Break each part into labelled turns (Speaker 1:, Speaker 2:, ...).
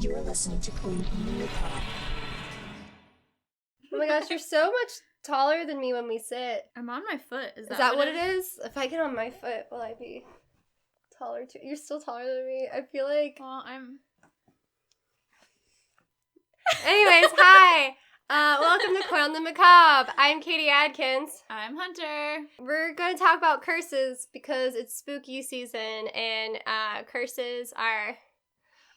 Speaker 1: You're listening to Queen Macabre.
Speaker 2: Oh my gosh, you're so much taller than me when we sit.
Speaker 3: I'm on my foot. Is
Speaker 2: that what it is? If I get on my foot, will I be taller too? You're still taller than me. I feel like...
Speaker 3: Well, I'm...
Speaker 2: Anyways, hi! Welcome to Coil the Macabre. I'm Katie Adkins.
Speaker 3: I'm Hunter.
Speaker 2: We're going to talk about curses because it's spooky season, and curses are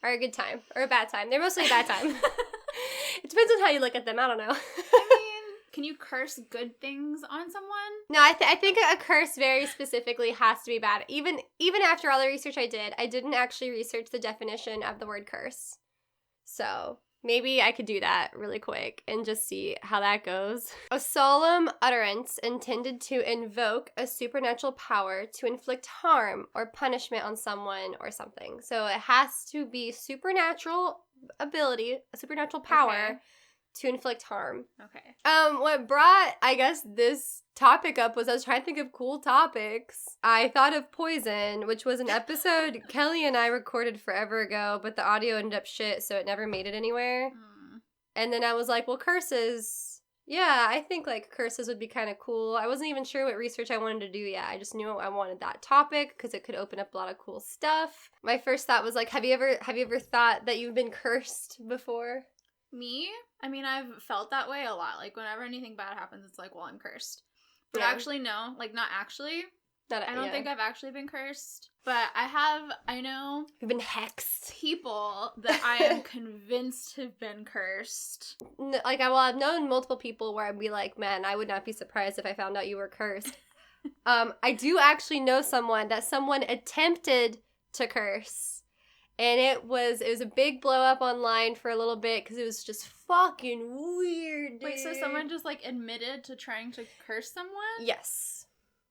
Speaker 2: a good time, or a bad time. They're mostly a bad time. It depends on how you look at them. I don't know.
Speaker 3: I mean, can you curse good things on someone?
Speaker 2: No, I think a curse very specifically has to be bad. Even after all the research I didn't actually research the definition of the word curse. So maybe I could do that really quick and just see how that goes. A solemn utterance intended to invoke a supernatural power to inflict harm or punishment on someone or something. So it has to be supernatural ability, a supernatural power to inflict harm.
Speaker 3: Okay.
Speaker 2: What brought, I guess, this topic up was I was trying to think of cool topics. I thought of poison, which was an episode Kelly and I recorded forever ago, but the audio ended up shit, so it never made it anywhere. And then I was like, well, curses. Yeah, I think, like, curses would be kind of cool. I wasn't even sure what research I wanted to do yet. I just knew I wanted that topic because it could open up a lot of cool stuff. My first thought was, like, have you ever thought that you've been cursed before?
Speaker 3: Me? I mean, I've felt that way a lot. Like, whenever anything bad happens, it's like, well, I'm cursed. But actually, no. Like, not actually. I don't think I've actually been cursed. But I know...
Speaker 2: You've been hexed.
Speaker 3: People that I am convinced have been cursed.
Speaker 2: Like, I've known multiple people where I'd be like, man, I would not be surprised if I found out you were cursed. I do actually know someone attempted to curse. And it was a big blow up online for a little bit because it was just fucking weird, dude.
Speaker 3: Wait, so someone just, like, admitted to trying to curse someone?
Speaker 2: Yes.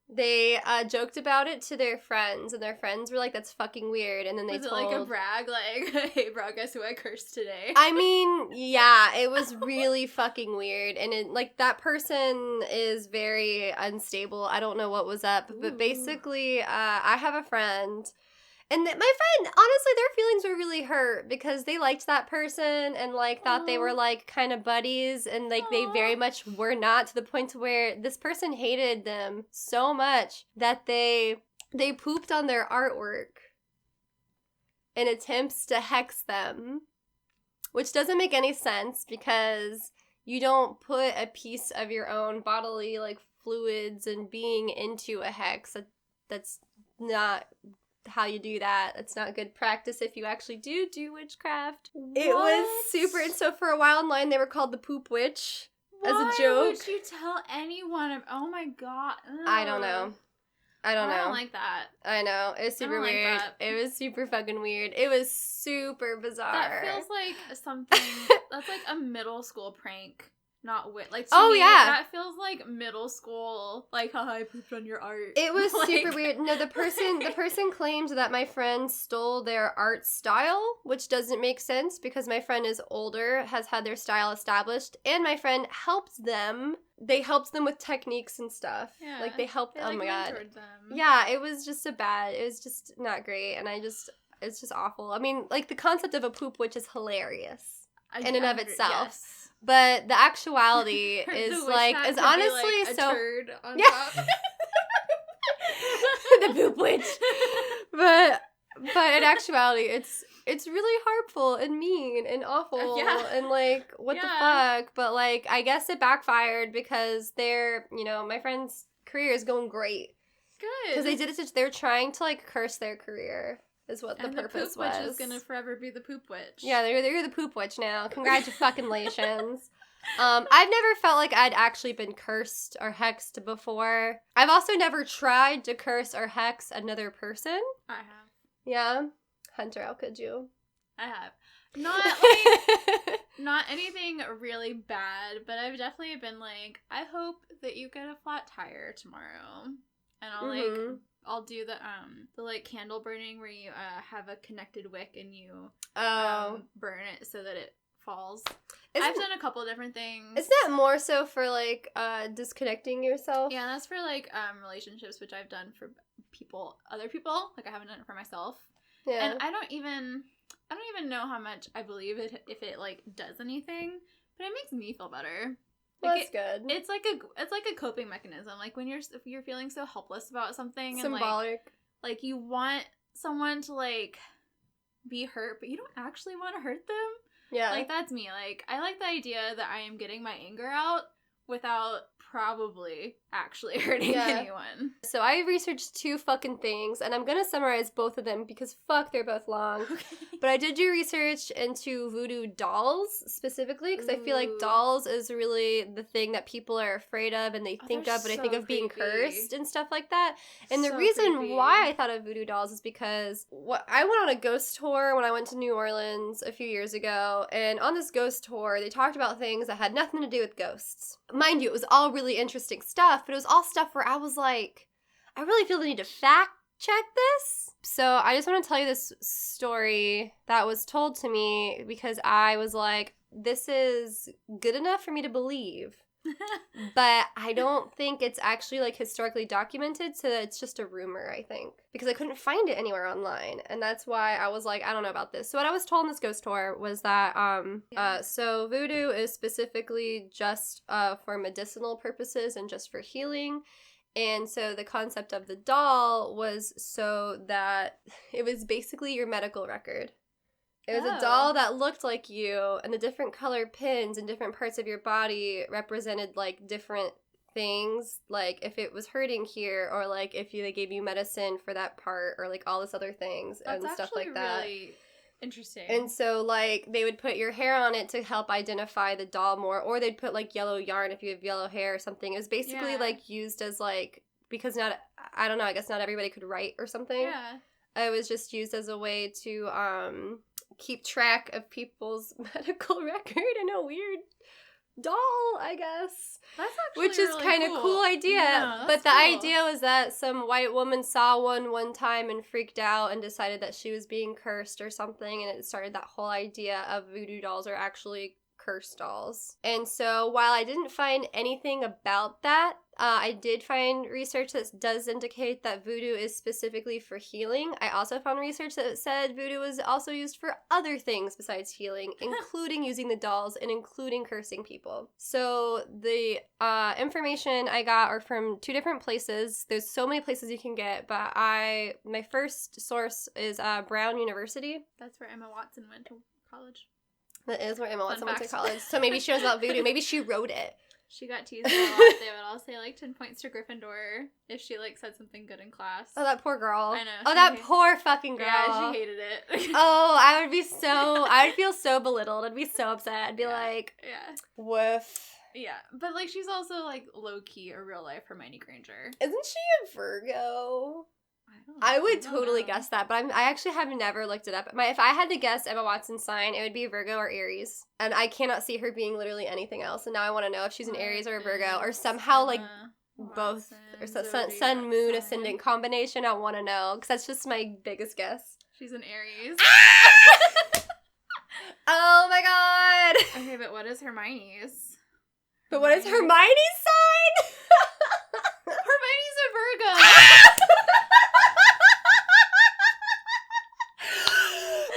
Speaker 2: They joked about it to their friends, and their friends were like, that's fucking weird, and then they
Speaker 3: told...
Speaker 2: Was it
Speaker 3: like a brag, like, hey bro, guess who I cursed today?
Speaker 2: I mean, yeah, it was really fucking weird, and it, like, that person is very unstable. I don't know what was up, but basically, I have a friend... And my friend, honestly, their feelings were really hurt because they liked that person and, like, thought they were, like, kind of buddies. And, like, they very much were not, to the point to where this person hated them so much that they pooped on their artwork in attempts to hex them. Which doesn't make any sense because you don't put a piece of your own bodily, like, fluids and being into a hex. That's not... how you do that. It's not good practice if you actually do witchcraft. What? It was super, and so for a while online they were called the poop witch as a joke.
Speaker 3: Why would you tell anyone? Oh my god. Ugh.
Speaker 2: I don't know. I don't
Speaker 3: like that.
Speaker 2: I know. It was super weird.
Speaker 3: Like
Speaker 2: it was super fucking weird. It was super bizarre.
Speaker 3: That feels like something, that's like a middle school prank. Not like to me,
Speaker 2: yeah,
Speaker 3: that feels like middle school. Like, haha, I pooped on your art.
Speaker 2: It was like... super weird. No, the person claimed that my friend stole their art style, which doesn't make sense because my friend is older, has had their style established, and my friend helped them. They helped them with techniques and stuff. Yeah, like they helped. Oh my god. Them. Yeah, it was just it was just not great, and it's just awful. I mean, like the concept of a poop witch is hilarious in and of itself. Yes. But the actuality is like, is honestly
Speaker 3: like a
Speaker 2: so.
Speaker 3: Turd on top.
Speaker 2: The poop witch. But in actuality, it's really harmful and mean and awful and like what the fuck. But like, I guess it backfired because my friend's career is going great.
Speaker 3: Good.
Speaker 2: Because they did it. They're trying to like curse their career. Is what the purpose was.
Speaker 3: And the poop witch is gonna forever be the poop witch.
Speaker 2: Yeah, they're the poop witch now. Congratulations. I've never felt like I'd actually been cursed or hexed before. I've also never tried to curse or hex another person.
Speaker 3: I have.
Speaker 2: Yeah? Hunter, how could you?
Speaker 3: I have. Not anything really bad, but I've definitely been like, I hope that you get a flat tire tomorrow. And I'll I'll do the like candle burning where you have a connected wick and you burn it so that it falls. I've done a couple of different things.
Speaker 2: Isn't that more so for like disconnecting yourself?
Speaker 3: Yeah, that's for like relationships, which I've done for other people. Like I haven't done it for myself. Yeah. And I don't even I don't even know how much I believe it if it like does anything, but it makes me feel better.
Speaker 2: Well,
Speaker 3: Like,
Speaker 2: that's good.
Speaker 3: It's like a coping mechanism. Like when you're feeling so helpless about something,
Speaker 2: Symbolic.
Speaker 3: and like you want someone to like be hurt, but you don't actually want to hurt them.
Speaker 2: Yeah.
Speaker 3: Like that's me. Like I like the idea that I am getting my anger out without probably actually hurting anyone.
Speaker 2: So I researched 2 fucking things, and I'm gonna summarize both of them because fuck, they're both long.
Speaker 3: Okay.
Speaker 2: But I did do research into voodoo dolls specifically because I feel like dolls is really the thing that people are afraid of and they think of, but I think of being cursed and stuff like that. And the reason why I thought of voodoo dolls is because I went on a ghost tour when I went to New Orleans a few years ago, and on this ghost tour, they talked about things that had nothing to do with ghosts. Mind you, it was all really interesting stuff, but it was all stuff where I was like, I really feel the need to fact check this. So I just want to tell you this story that was told to me because I was like, this is good enough for me to believe. But I don't think it's actually like historically documented, so it's just a rumor, I think, because I couldn't find it anywhere online, and that's why I was like, I don't know about this. So what I was told in this ghost tour was that so voodoo is specifically just for medicinal purposes and just for healing. And so the concept of the doll was so that it was basically your medical record. It was a doll that looked like you, and the different color pins in different parts of your body represented, like, different things. Like, if it was hurting here, or, like, if they gave you medicine for that part, or, like, all this other things and stuff like that.
Speaker 3: That's really interesting.
Speaker 2: And so, like, they would put your hair on it to help identify the doll more, or they'd put, like, yellow yarn if you have yellow hair or something. It was basically, like, used as, like, because I don't know, I guess not everybody could write or something.
Speaker 3: Yeah.
Speaker 2: It was just used as a way to, keep track of people's medical record in a weird doll, I guess.
Speaker 3: That's actually
Speaker 2: which is
Speaker 3: really
Speaker 2: kind of cool idea.
Speaker 3: Yeah,
Speaker 2: but the
Speaker 3: cool.
Speaker 2: idea was that some white woman saw one time and freaked out and decided that she was being cursed or something, and it started that whole idea of voodoo dolls are actually cursed dolls. And so while I didn't find anything about that, I did find research that does indicate that voodoo is specifically for healing. I also found research that said voodoo is also used for other things besides healing, including using the dolls and including cursing people. So the information I got are from 2 different places. There's so many places you can get, but my first source is Brown University.
Speaker 3: That's where Emma Watson went to college.
Speaker 2: That is where Emma Watson went to college. So maybe she knows about voodoo. Maybe she wrote it.
Speaker 3: She got teased a lot. They would all say, like, 10 points to Gryffindor if she, like, said something good in class.
Speaker 2: Oh, that poor girl.
Speaker 3: I know.
Speaker 2: Oh, that poor fucking girl.
Speaker 3: Yeah, she hated it.
Speaker 2: Oh, I would feel so belittled. I'd be so upset. I'd be like,
Speaker 3: yeah.
Speaker 2: woof.
Speaker 3: Yeah, but, like, she's also, like, low-key a real-life Hermione Granger.
Speaker 2: Isn't she a Virgo? I would totally guess that, but I actually have never looked it up. If I had to guess Emma Watson's sign, it would be Virgo or Aries. And I cannot see her being literally anything else. And now I want to know if she's an Aries or a Virgo, or somehow, like, both, or sun, moon, ascendant combination. I want to know, because that's just my biggest guess.
Speaker 3: She's an Aries.
Speaker 2: Oh my god!
Speaker 3: Okay, but what is Hermione's?
Speaker 2: But what is Hermione's sign?
Speaker 3: Hermione's a Virgo!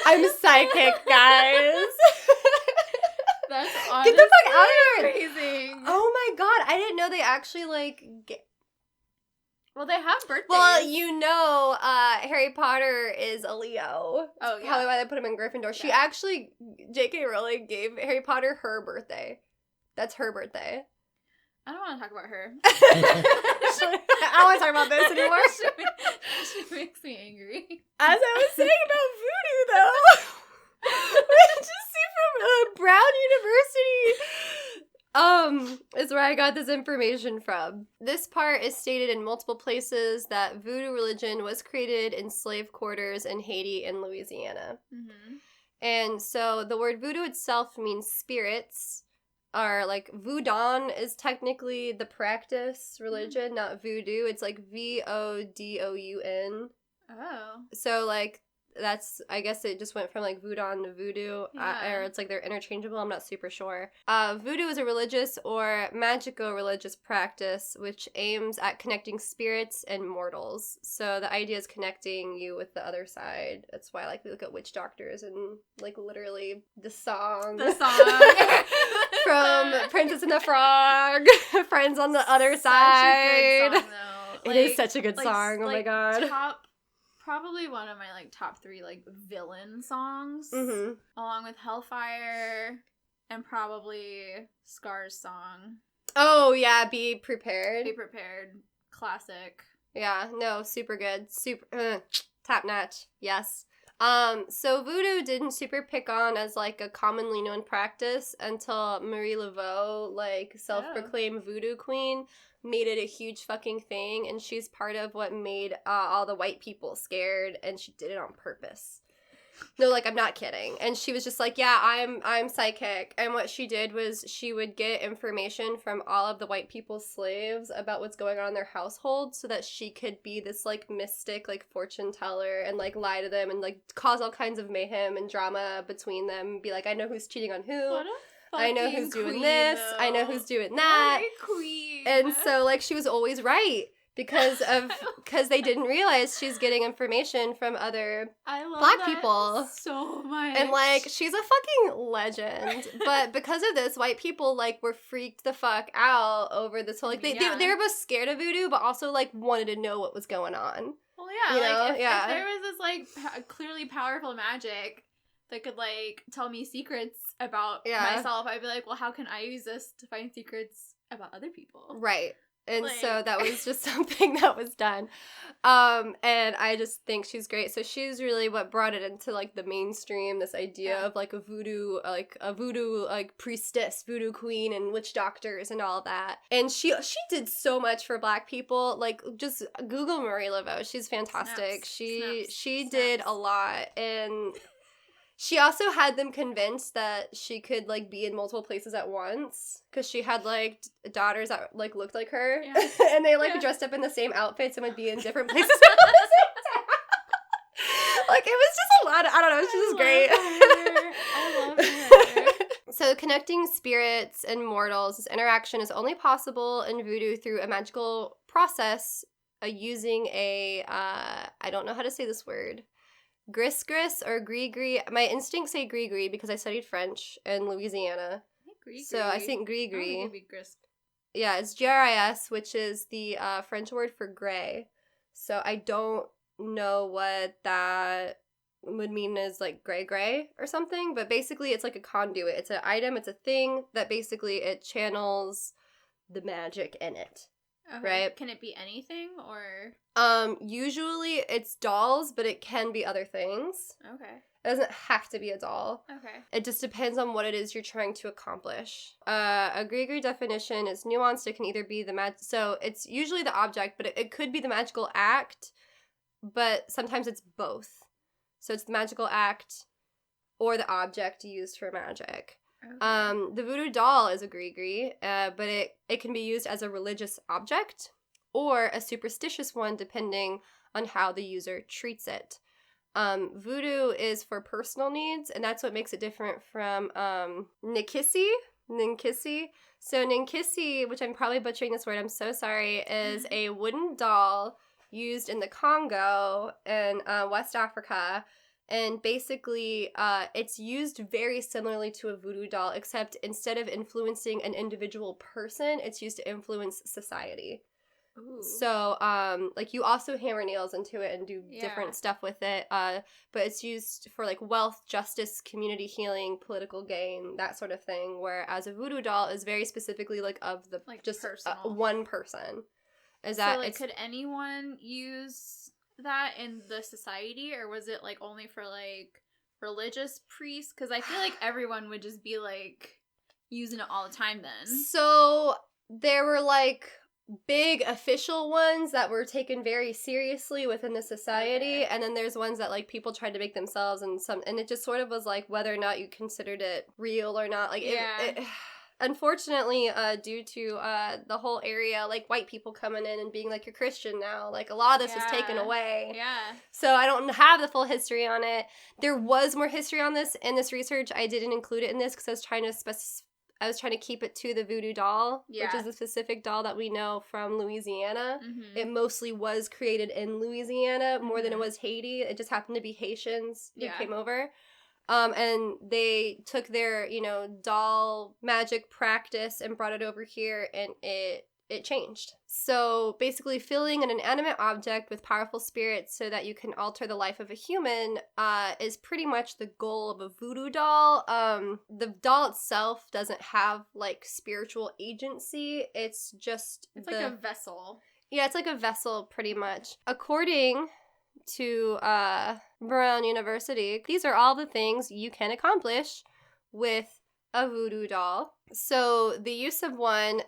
Speaker 2: I'm psychic, guys.
Speaker 3: That's honestly
Speaker 2: get the fuck out of here.
Speaker 3: Amazing.
Speaker 2: Oh my god, I didn't know they actually
Speaker 3: Well, they have birthdays.
Speaker 2: Well, you know, Harry Potter is a Leo.
Speaker 3: Oh, yeah.
Speaker 2: Probably why they put him in Gryffindor. Yeah. She actually, J.K. Rowling gave Harry Potter her birthday. That's her birthday.
Speaker 3: I don't want to talk about her.
Speaker 2: I don't want to talk about this anymore.
Speaker 3: She makes me angry.
Speaker 2: As I was saying about voodoo, though, we just see from Brown University, is where I got this information from. This part is stated in multiple places that voodoo religion was created in slave quarters in Haiti and Louisiana. Mm-hmm. And so the word voodoo itself means spirits. Or, like, voodoo is technically the practice religion, not voodoo. It's, like, VODOUN.
Speaker 3: Oh.
Speaker 2: So, like, that's, I guess it just went from like voodoo to voodoo, or it's like they're interchangeable. I'm not super sure. Voodoo is a religious or magico-religious practice which aims at connecting spirits and mortals. So the idea is connecting you with the other side. That's why like we look at witch doctors and like literally the song from Princess and the Frog, Friends on the Other Side.
Speaker 3: Such a good song, though.
Speaker 2: It is such a good song. Oh my god.
Speaker 3: Probably one of my like top 3 like villain songs,
Speaker 2: Mm-hmm.
Speaker 3: along with Hellfire and probably Scar's song.
Speaker 2: Oh yeah, Be Prepared.
Speaker 3: Be Prepared, classic.
Speaker 2: Yeah, no, super good. Super top notch. Yes. So voodoo didn't super pick on as like a commonly known practice until Marie Laveau, like self-proclaimed voodoo queen, made it a huge fucking thing, and she's part of what made all the white people scared, and she did it on purpose. No, like, I'm not kidding. And she was just like, yeah, I'm psychic. And what she did was she would get information from all of the white people's slaves about what's going on in their household so that she could be this, like, mystic, like, fortune teller and, like, lie to them and, like, cause all kinds of mayhem and drama between them. Be like, I know who's cheating on who.
Speaker 3: What a
Speaker 2: I know who's doing
Speaker 3: queen,
Speaker 2: this.
Speaker 3: though.
Speaker 2: I know who's doing that.
Speaker 3: What a queen.
Speaker 2: And so, like, she was always right. Because they didn't realize she's getting information from other Black people
Speaker 3: so much.
Speaker 2: And, like, she's a fucking legend. But because of this, white people, like, were freaked the fuck out over this whole, like, they were both scared of voodoo, but also, like, wanted to know what was going on.
Speaker 3: Well, yeah,
Speaker 2: you
Speaker 3: like,
Speaker 2: know?
Speaker 3: if there was this, like, clearly powerful magic that could, like, tell me secrets about myself, I'd be like, well, how can I use this to find secrets about other people?
Speaker 2: Right. And
Speaker 3: like...
Speaker 2: so that was just something that was done. And I just think she's great. So she's really what brought it into, like, the mainstream, this idea of, like, a voodoo, like, priestess, voodoo queen, and witch doctors and all that. And she did so much for Black people. Like, just Google Marie Laveau. She's fantastic. She did a lot. And... she also had them convinced that she could, like, be in multiple places at once. Because she had, like, daughters that, like, looked like her. Yeah. And they, like, dressed up in the same outfits and would be in different places at the same time. Like, it was just a lot of, I don't know, it was just great.
Speaker 3: I love her.
Speaker 2: So connecting spirits and mortals, this interaction is only possible in voodoo through a magical process using a, I don't know how to say this word. Gris or gris-gris. My instincts say gris-gris because I studied French in Louisiana. So I think gris-gris. Yeah, it's Gris, which is the French word for gray. So I don't know what that would mean as, like, gray or something. But basically it's like a conduit. It's an item, it's a thing that basically it channels the magic in it. Okay. Right?
Speaker 3: Can it be anything or?
Speaker 2: Usually it's dolls, but it can be other things.
Speaker 3: Okay.
Speaker 2: It doesn't have to be a doll.
Speaker 3: Okay.
Speaker 2: It just depends on what it is you're trying to accomplish. A gris-gris definition is nuanced. It can either be so it's usually the object, but it could be the magical act, but sometimes it's both. So it's the magical act or the object used for magic. Okay. The voodoo doll is a gris-gris, but it can be used as a religious object or a superstitious one depending on how the user treats it. Voodoo is for personal needs, and that's what makes it different from Ninkisi. So Ninkisi, which I'm probably butchering this word, I'm so sorry, is a wooden doll used in the Congo and West Africa. And basically, it's used very similarly to a voodoo doll, except instead of influencing an individual person, it's used to influence society. Ooh. So, like, you also hammer nails into it and do different stuff with it, but it's used for, like, wealth, justice, community healing, political gain, that sort of thing, whereas a voodoo doll is very specifically, like, of the, like, just one person.
Speaker 3: Could anyone use that in the society, or was it, like, only for, like, religious priests? Because I feel like everyone would just be, like, using it all the time then.
Speaker 2: So there were, like, big official ones that were taken very seriously within the society, and then there's ones that, like, people tried to make themselves, and it just sort of was, like, whether or not you considered it real or not. Like, unfortunately, due to the whole area, like white people coming in and being like, you're Christian now, like a lot of this was taken away.
Speaker 3: Yeah.
Speaker 2: So I don't have the full history on it. There was more history on this in this research. I didn't include it in this because I was trying to keep it to the voodoo doll, which is a specific doll that we know from Louisiana.
Speaker 3: Mm-hmm.
Speaker 2: It mostly was created in Louisiana more than it was Haiti. It just happened to be Haitians who came over. And they took their, doll magic practice and brought it over here, and it changed. So basically filling an inanimate object with powerful spirits so that you can alter the life of a human is pretty much the goal of a voodoo doll. The doll itself doesn't have like spiritual agency. It's like a vessel. Yeah, it's like a vessel pretty much. According to Brown University, these are all the things you can accomplish with a voodoo doll. So the use of one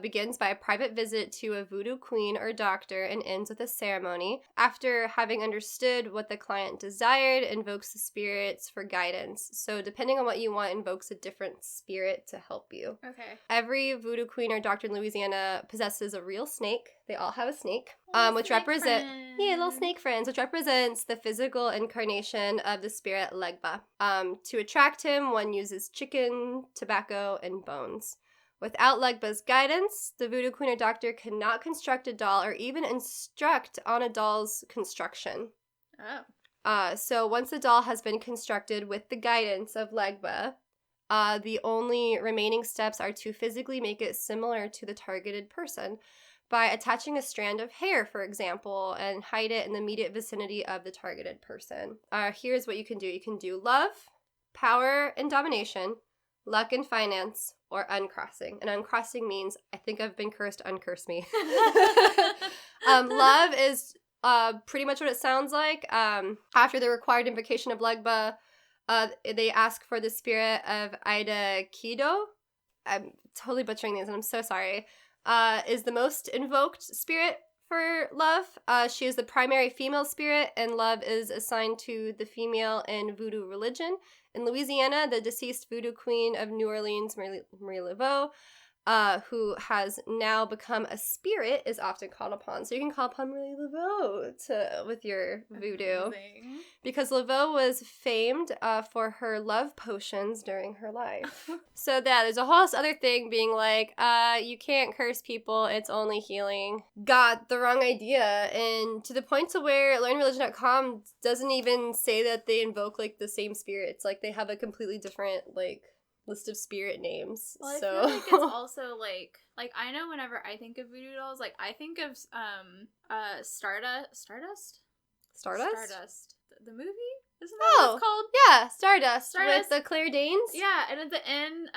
Speaker 2: begins by a private visit to a voodoo queen or doctor and ends with a ceremony. After having understood what the client desired, invokes the spirits for guidance. So depending on what you want, invokes a different spirit to help you.
Speaker 3: Okay.
Speaker 2: Every voodoo queen or doctor in Louisiana possesses a real snake. They all have a snake, which represents little snake friends, which represents the physical incarnation of the spirit Legba. To attract him, one uses chicken, tobacco, and bones. Without Legba's guidance, the voodoo queen or doctor cannot construct a doll or even instruct on a doll's construction. So once the doll has been constructed with the guidance of Legba, the only remaining steps are to physically make it similar to the targeted person by attaching a strand of hair, for example, and hide it in the immediate vicinity of the targeted person. Here's what you can do. You can do love, power and domination, luck and finance, or uncrossing. And uncrossing means, I think I've been cursed, uncurse me. Love is pretty much what it sounds like. After the required invocation of Legba, they ask for the spirit of Ida Kido. I'm totally butchering these, and I'm so sorry. Is the most invoked spirit for love. She is the primary female spirit, and love is assigned to the female in voodoo religion. In Louisiana, the deceased voodoo queen of New Orleans, Marie Laveau, who has now become a spirit, is often called upon. So you can call upon Marie Laveau with your voodoo.
Speaker 3: Amazing.
Speaker 2: Because Laveau was famed for her love potions during her life. So there's a whole other thing being like, you can't curse people, it's only healing. Got the wrong idea, and to the point to where learnreligion.com doesn't even say that they invoke like the same spirits. Like they have a completely different list of spirit names.
Speaker 3: Well,
Speaker 2: so
Speaker 3: I feel like it's also like I know whenever I think of voodoo dolls, like I think of Stardust. The movie? Isn't that what it's called?
Speaker 2: Yeah, Stardust with the Claire Danes.
Speaker 3: Yeah, and at the end,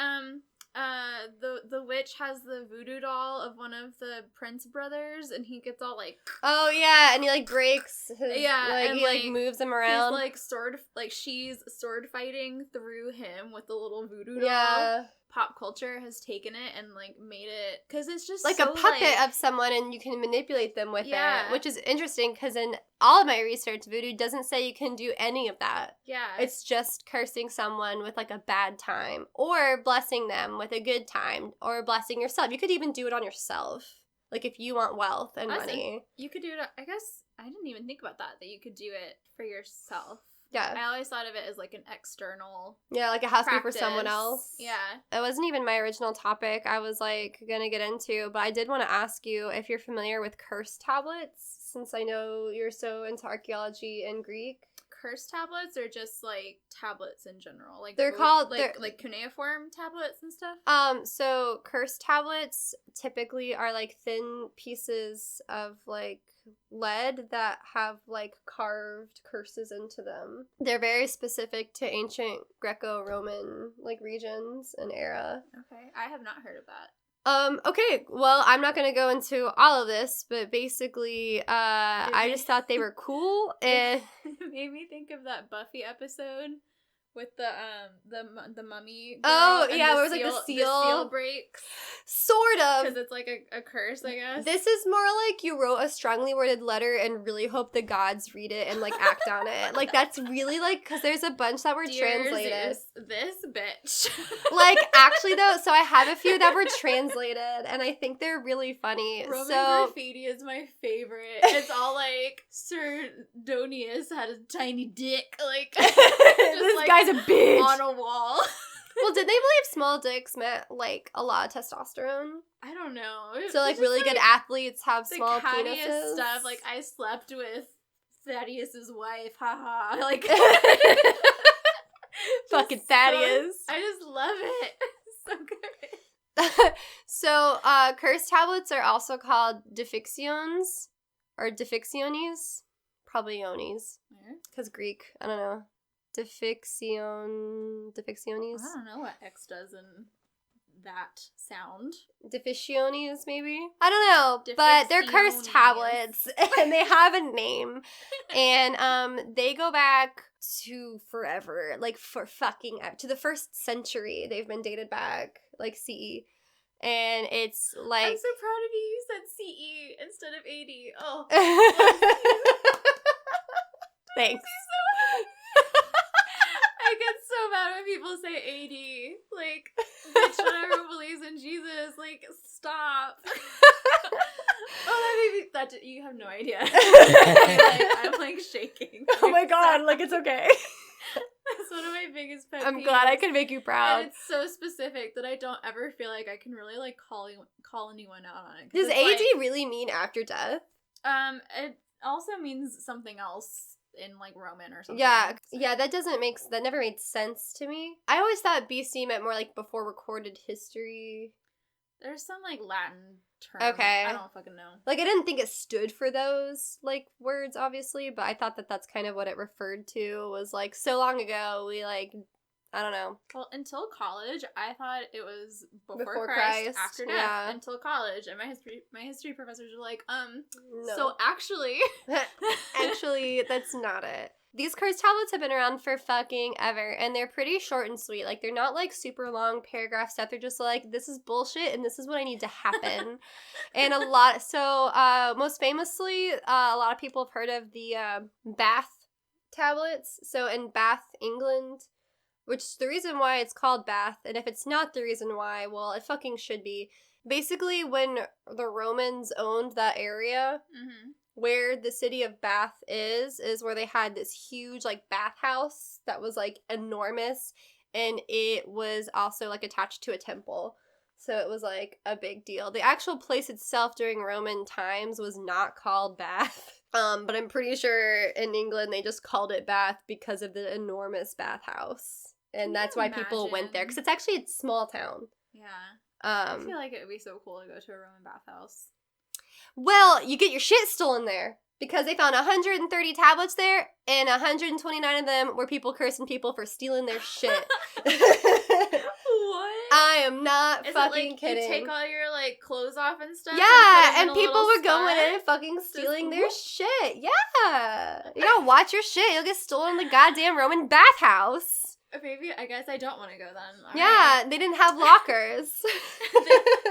Speaker 3: the witch has the voodoo doll of one of the Prince brothers, and he gets all like,
Speaker 2: oh yeah, and he like breaks his,
Speaker 3: and
Speaker 2: he moves him around.
Speaker 3: He's she's sword fighting through him with the little voodoo doll.
Speaker 2: Yeah.
Speaker 3: Pop culture has taken it and made it, because it's just
Speaker 2: like
Speaker 3: so,
Speaker 2: a puppet of someone, and you can manipulate them with it, which is interesting because in all of my research, voodoo doesn't say you can do any of that.
Speaker 3: Yeah,
Speaker 2: it's just cursing someone with a bad time, or blessing them with a good time, or blessing yourself. You could even do it on yourself, if you want wealth and money.
Speaker 3: You could do it. I guess I didn't even think about that you could do it for yourself.
Speaker 2: Yeah.
Speaker 3: I always thought of it as an external.
Speaker 2: Yeah, it has
Speaker 3: practice.
Speaker 2: to be for someone else.
Speaker 3: Yeah.
Speaker 2: It wasn't even my original topic I was gonna get into, but I did want to ask you if you're familiar with curse tablets, since I know you're so into archaeology and Greek.
Speaker 3: Curse tablets, or just tablets in general?
Speaker 2: They're called
Speaker 3: cuneiform tablets and stuff?
Speaker 2: So curse tablets typically are thin pieces of lead that have carved curses into them. They're very specific to ancient Greco-Roman regions and era.
Speaker 3: Okay, I have not heard of that.
Speaker 2: Okay, well, I'm not gonna go into all of this, but basically, I just thought they were cool, and
Speaker 3: it made me think of that Buffy episode with the mummy girl.
Speaker 2: Oh, yeah, where it was
Speaker 3: the
Speaker 2: the seal
Speaker 3: breaks.
Speaker 2: Sort of.
Speaker 3: Because it's like a curse, I guess.
Speaker 2: This is more like you wrote a strongly worded letter and really hope the gods read it and, like, act on it. Like, that's really, like, because there's a bunch that were translated.
Speaker 3: Zeus, this bitch.
Speaker 2: Like, actually, though, so I have a few that were translated, and I think they're really funny.
Speaker 3: Roman
Speaker 2: so
Speaker 3: graffiti is my favorite. It's all like, Sir Donius had a tiny dick. Like,
Speaker 2: this
Speaker 3: like,
Speaker 2: guy's a bitch.
Speaker 3: on a wall.
Speaker 2: Well, did they believe small dicks meant, like, a lot of testosterone?
Speaker 3: I don't know.
Speaker 2: So, like, really good athletes have small penises?
Speaker 3: Stuff, like, I slept with Thaddeus's wife, haha. Like,
Speaker 2: fucking Thaddeus.
Speaker 3: I just love it. So good.
Speaker 2: So, curse tablets are also called defixiones, or defixiones. Probably onis. Because Greek. I don't know. Defixiones.
Speaker 3: I don't know what X does in that sound.
Speaker 2: Deficiones, maybe? I don't know, but they're cursed tablets, and they have a name, and they go back to forever, like for fucking to the 1st century. They've been dated back, like CE, and it's like
Speaker 3: I'm so proud of you. You said CE instead of 80. Oh,
Speaker 2: thanks.
Speaker 3: I get so mad when people say 80. Like, bitch, whatever believes in Jesus. Like, stop. Oh, that made me, you have no idea. I'm like shaking.
Speaker 2: Oh my god, like it's okay.
Speaker 3: That's one of my biggest pet
Speaker 2: I'm
Speaker 3: peeves.
Speaker 2: glad I can make you proud.
Speaker 3: And it's so specific that I don't ever feel like I can really like call anyone out on it.
Speaker 2: Does AD really mean after death?
Speaker 3: It also means something else in like Roman or something.
Speaker 2: Yeah, that never made sense to me. I always thought BC meant more like before recorded history.
Speaker 3: There's some like Latin term.
Speaker 2: Okay.
Speaker 3: I don't fucking know.
Speaker 2: Like I didn't think it stood for those like words, obviously, but I thought that that's kind of what it referred to, was like so long ago we like, I don't know.
Speaker 3: Well, until college, I thought it was
Speaker 2: Before
Speaker 3: Christ, after death.
Speaker 2: yeah.
Speaker 3: Until college, and my history professors were like,
Speaker 2: No.
Speaker 3: so actually,
Speaker 2: Actually, that's not it. These curse tablets have been around for fucking ever, and they're pretty short and sweet. Like, they're not, like, super long paragraph stuff. They're just like, this is bullshit, and this is what I need to happen. And most famously, a lot of people have heard of the Bath tablets. So, in Bath, England, which the reason why it's called Bath, and if it's not the reason why, well, it fucking should be. Basically, when the Romans owned that area, where the city of Bath is where they had this huge, like, bathhouse that was, like, enormous, and it was also, like, attached to a temple. So it was, like, a big deal. The actual place itself during Roman times was not called Bath, but I'm pretty sure in England they just called it Bath because of the enormous bathhouse. And that's why people went there, because it's actually a small town.
Speaker 3: Yeah. I feel like it would be so cool to go to a Roman bathhouse.
Speaker 2: Well, you get your shit stolen there, because they found 130 tablets there, and 129 of them were people cursing people for stealing their shit.
Speaker 3: What?
Speaker 2: I am not
Speaker 3: Is
Speaker 2: fucking
Speaker 3: it like
Speaker 2: kidding.
Speaker 3: You take all your like clothes off and stuff?
Speaker 2: Yeah,
Speaker 3: and
Speaker 2: people were going in and fucking stealing their shit. Yeah. You gotta watch your shit. You'll get stolen in the goddamn Roman bathhouse.
Speaker 3: Maybe, I guess I don't want to go then. All
Speaker 2: yeah,
Speaker 3: right.
Speaker 2: They didn't have lockers.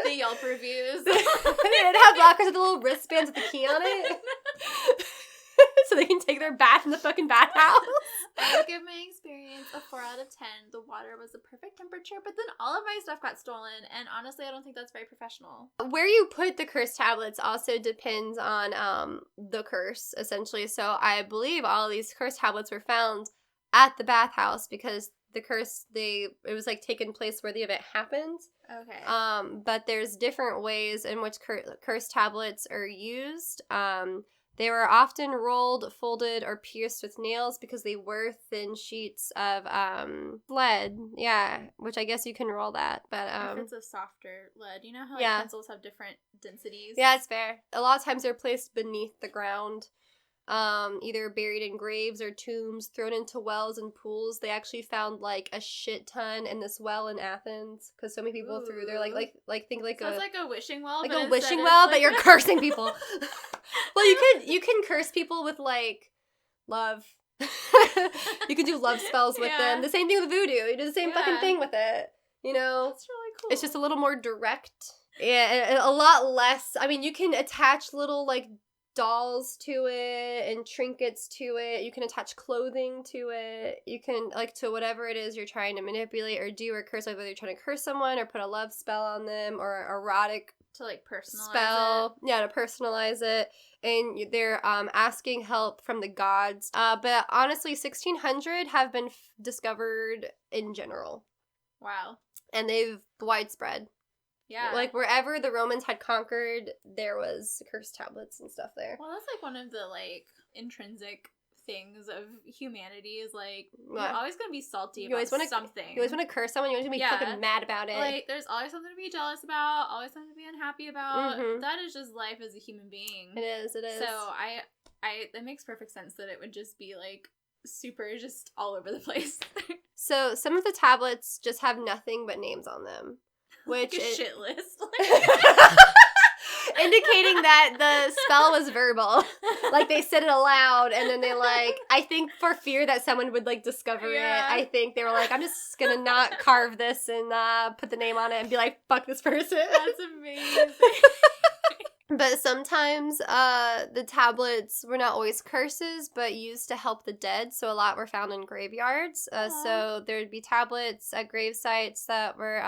Speaker 3: the Yelp reviews.
Speaker 2: They didn't have lockers with the little wristbands with the key on it. So they can take their bath in the fucking bathhouse.
Speaker 3: I would give my experience a 4 out of 10. The water was the perfect temperature, but then all of my stuff got stolen, and honestly, I don't think that's very professional.
Speaker 2: Where you put the curse tablets also depends on the curse, essentially. So I believe all of these curse tablets were found at the bathhouse because the curse, it was like taking place where the event happened.
Speaker 3: Okay.
Speaker 2: But there's different ways in which curse tablets are used. They were often rolled, folded, or pierced with nails because they were thin sheets of lead. Yeah, which I guess you can roll that. But
Speaker 3: if it's a softer lead, you know how pencils have different densities?
Speaker 2: Yeah, it's fair. A lot of times they're placed beneath the ground, either buried in graves or tombs, thrown into wells and pools. They actually found like a shit ton in this well in Athens because so many people threw their like think like
Speaker 3: so it's like a wishing well,
Speaker 2: like
Speaker 3: but
Speaker 2: a wishing well, but you're cursing people. Well, you can curse people with like love. You can do love spells with them. The same thing with voodoo. You do the same fucking thing with it. You know,
Speaker 3: that's really cool.
Speaker 2: It's just a little more direct. Yeah, a lot less. I mean, you can attach little, like, dolls to it and trinkets to it. You can attach clothing to it. You can, like, to whatever it is you're trying to manipulate or do or curse, like, whether you're trying to curse someone or put a love spell on them or erotic
Speaker 3: to, like, personalize
Speaker 2: spell. Yeah, to personalize it. And they're asking help from the gods. But honestly, 1600 have been discovered in general.
Speaker 3: Wow.
Speaker 2: And they've widespread.
Speaker 3: Yeah.
Speaker 2: Like, wherever the Romans had conquered, there was cursed tablets and stuff there.
Speaker 3: Well, that's, like, one of the, like, intrinsic things of humanity is, like,
Speaker 2: What?
Speaker 3: you're always gonna be salty
Speaker 2: You
Speaker 3: about
Speaker 2: always wanna,
Speaker 3: something.
Speaker 2: You always want to curse someone, you always want to be fucking mad about it.
Speaker 3: Like, there's always something to be jealous about, always something to be unhappy about.
Speaker 2: Mhm.
Speaker 3: That is just life as a human being.
Speaker 2: It is.
Speaker 3: So, it makes perfect sense that it would just be, like, super just all over the place.
Speaker 2: So, some of the tablets just have nothing but names on them. Which
Speaker 3: like a shit list.
Speaker 2: Indicating that the spell was verbal. Like, they said it aloud, and then they, like, I think for fear that someone would, like, discover it, I think they were like, I'm just gonna not carve this and put the name on it and be like, fuck this person.
Speaker 3: That's amazing.
Speaker 2: But sometimes the tablets were not always curses, but used to help the dead. So a lot were found in graveyards. So there'd be tablets at grave sites that were,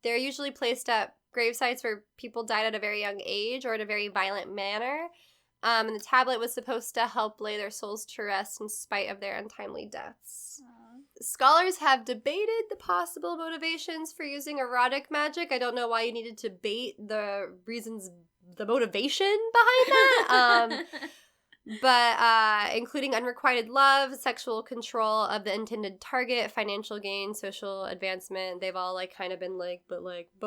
Speaker 2: they're usually placed at grave sites where people died at a very young age or in a very violent manner. And the tablet was supposed to help lay their souls to rest in spite of their untimely deaths. Scholars have debated the possible motivations for using erotic magic. I don't know why you needed to debate the reasons, the motivation behind that. But including unrequited love, sexual control of the intended target, financial gain, social advancement, they've all, like, kind of been like, but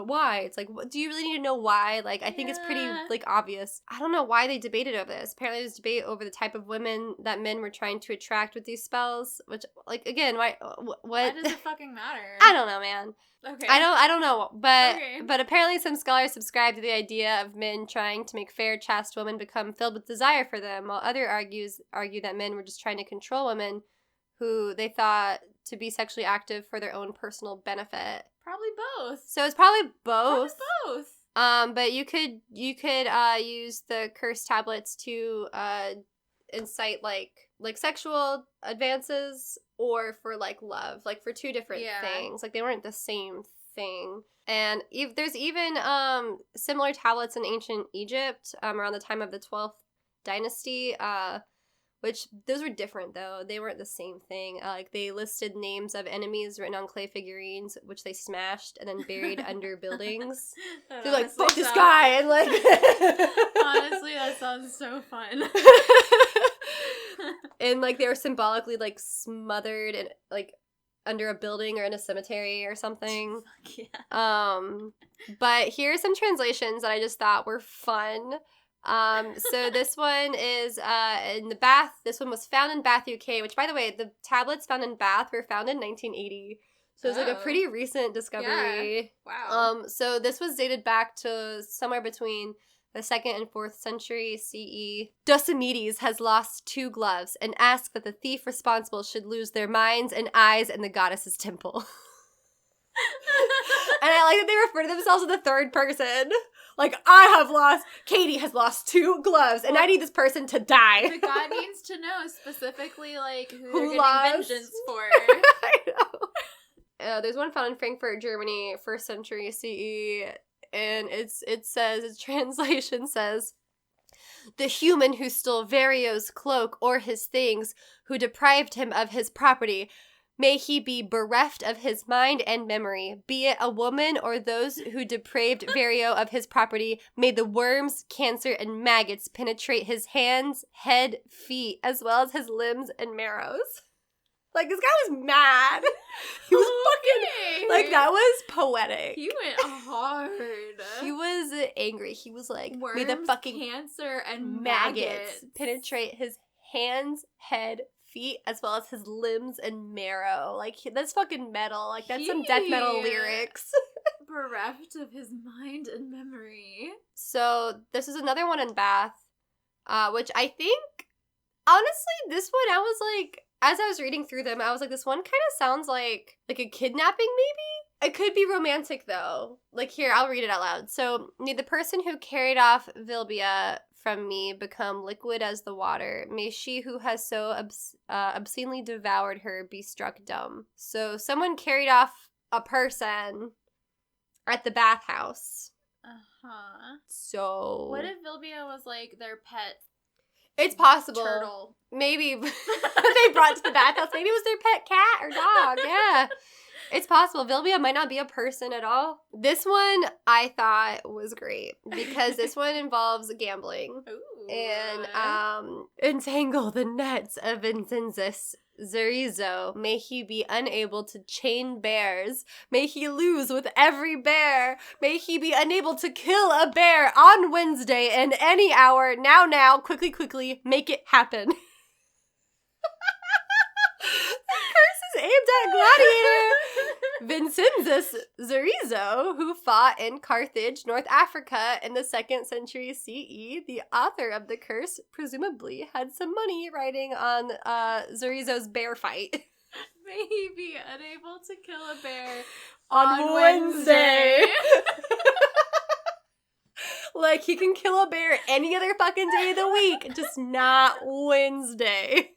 Speaker 2: why? It's like, do you really need to know why? Like, I think it's pretty, like, obvious. I don't know why they debated over this. Apparently there's debate over the type of women that men were trying to attract with these spells, which, like, again, why, what?
Speaker 3: Why does it fucking matter?
Speaker 2: I don't know, man.
Speaker 3: Okay.
Speaker 2: I don't know, but apparently some scholars subscribe to the idea of men trying to make fair, chaste women become filled with desire for them, while others argue that men were just trying to control women who they thought to be sexually active for their own personal benefit.
Speaker 3: Probably both.
Speaker 2: So it's probably both.
Speaker 3: Probably both.
Speaker 2: But you could use the curse tablets to incite like sexual advances or for, like, love, like, for two different things. Like, they weren't the same thing. And there's even similar tablets in ancient Egypt around the time of the 12th dynasty, which those were different, though. They weren't the same thing. Like, they listed names of enemies written on clay figurines, which they smashed and then buried under buildings. They're like, fuck this guy! And, like...
Speaker 3: Honestly, that sounds so fun.
Speaker 2: And, like, they were symbolically, like, smothered and, like, under a building or in a cemetery or something.
Speaker 3: Fuck yeah.
Speaker 2: But here are some translations that I just thought were fun. So this one is in the Bath. This one was found in Bath, UK, which, by the way, the tablets found in Bath were found in 1980. So it's, like, a pretty recent discovery.
Speaker 3: Yeah. Wow.
Speaker 2: So this was dated back to somewhere between the 2nd and 4th century CE. Dosimedes has lost 2 gloves and asked that the thief responsible should lose their minds and eyes in the goddess's temple. And I like that they refer to themselves in the third person. Like, Katie has lost 2 gloves, and I need this person to die.
Speaker 3: The god needs to know specifically, like, who they're
Speaker 2: lost?
Speaker 3: getting vengeance for.
Speaker 2: I know. There's one found in Frankfurt, Germany, 1st century CE, and its translation says, "The human who stole Vario's cloak or his things, who deprived him of his property, may he be bereft of his mind and memory. Be it a woman or those who depraved Vario of his property, may the worms, cancer, and maggots penetrate his hands, head, feet, as well as his limbs and marrows." Like, this guy was mad. He was fucking, like, that was poetic.
Speaker 3: He went hard.
Speaker 2: He was angry. He was like,
Speaker 3: worms,
Speaker 2: may the fucking
Speaker 3: cancer, and
Speaker 2: maggots penetrate his hands, head, feet, as well as his limbs and marrow. Like, that's fucking metal. Like, that's some death metal lyrics.
Speaker 3: Bereft of his mind and memory.
Speaker 2: So, this is another one in Bath, which I think, honestly, this one, I was like, as I was reading through them, I was like, this one kind of sounds like a kidnapping, maybe? It could be romantic, though. Like, here, I'll read it out loud. So, may the person who carried off Vilbia from me become liquid as the water. May she who has so obscenely devoured her be struck dumb. So, someone carried off a person at the bathhouse.
Speaker 3: Uh-huh.
Speaker 2: So...
Speaker 3: What if Vilbia was, like, their pet
Speaker 2: It's possible.
Speaker 3: turtle?
Speaker 2: Maybe they brought to the bathhouse. Maybe it was their pet cat or dog. Yeah. It's possible. Vilbia might not be a person at all. This one I thought was great because this one involves gambling.
Speaker 3: Ooh.
Speaker 2: And entangle the nets of Vincenzus Zerizo. May he be unable to chain bears. May he lose with every bear. May he be unable to kill a bear on Wednesday in any hour. Now, quickly, make it happen. Curse is aimed at Gladiator Vincenzus Zerizo, who fought in Carthage, North Africa in the 2nd century CE. The author of the curse presumably had some money riding on Zerizo's bear fight.
Speaker 3: May he be unable to kill a bear
Speaker 2: on Wednesday. Like, he can kill a bear any other fucking day of the week, just not Wednesday.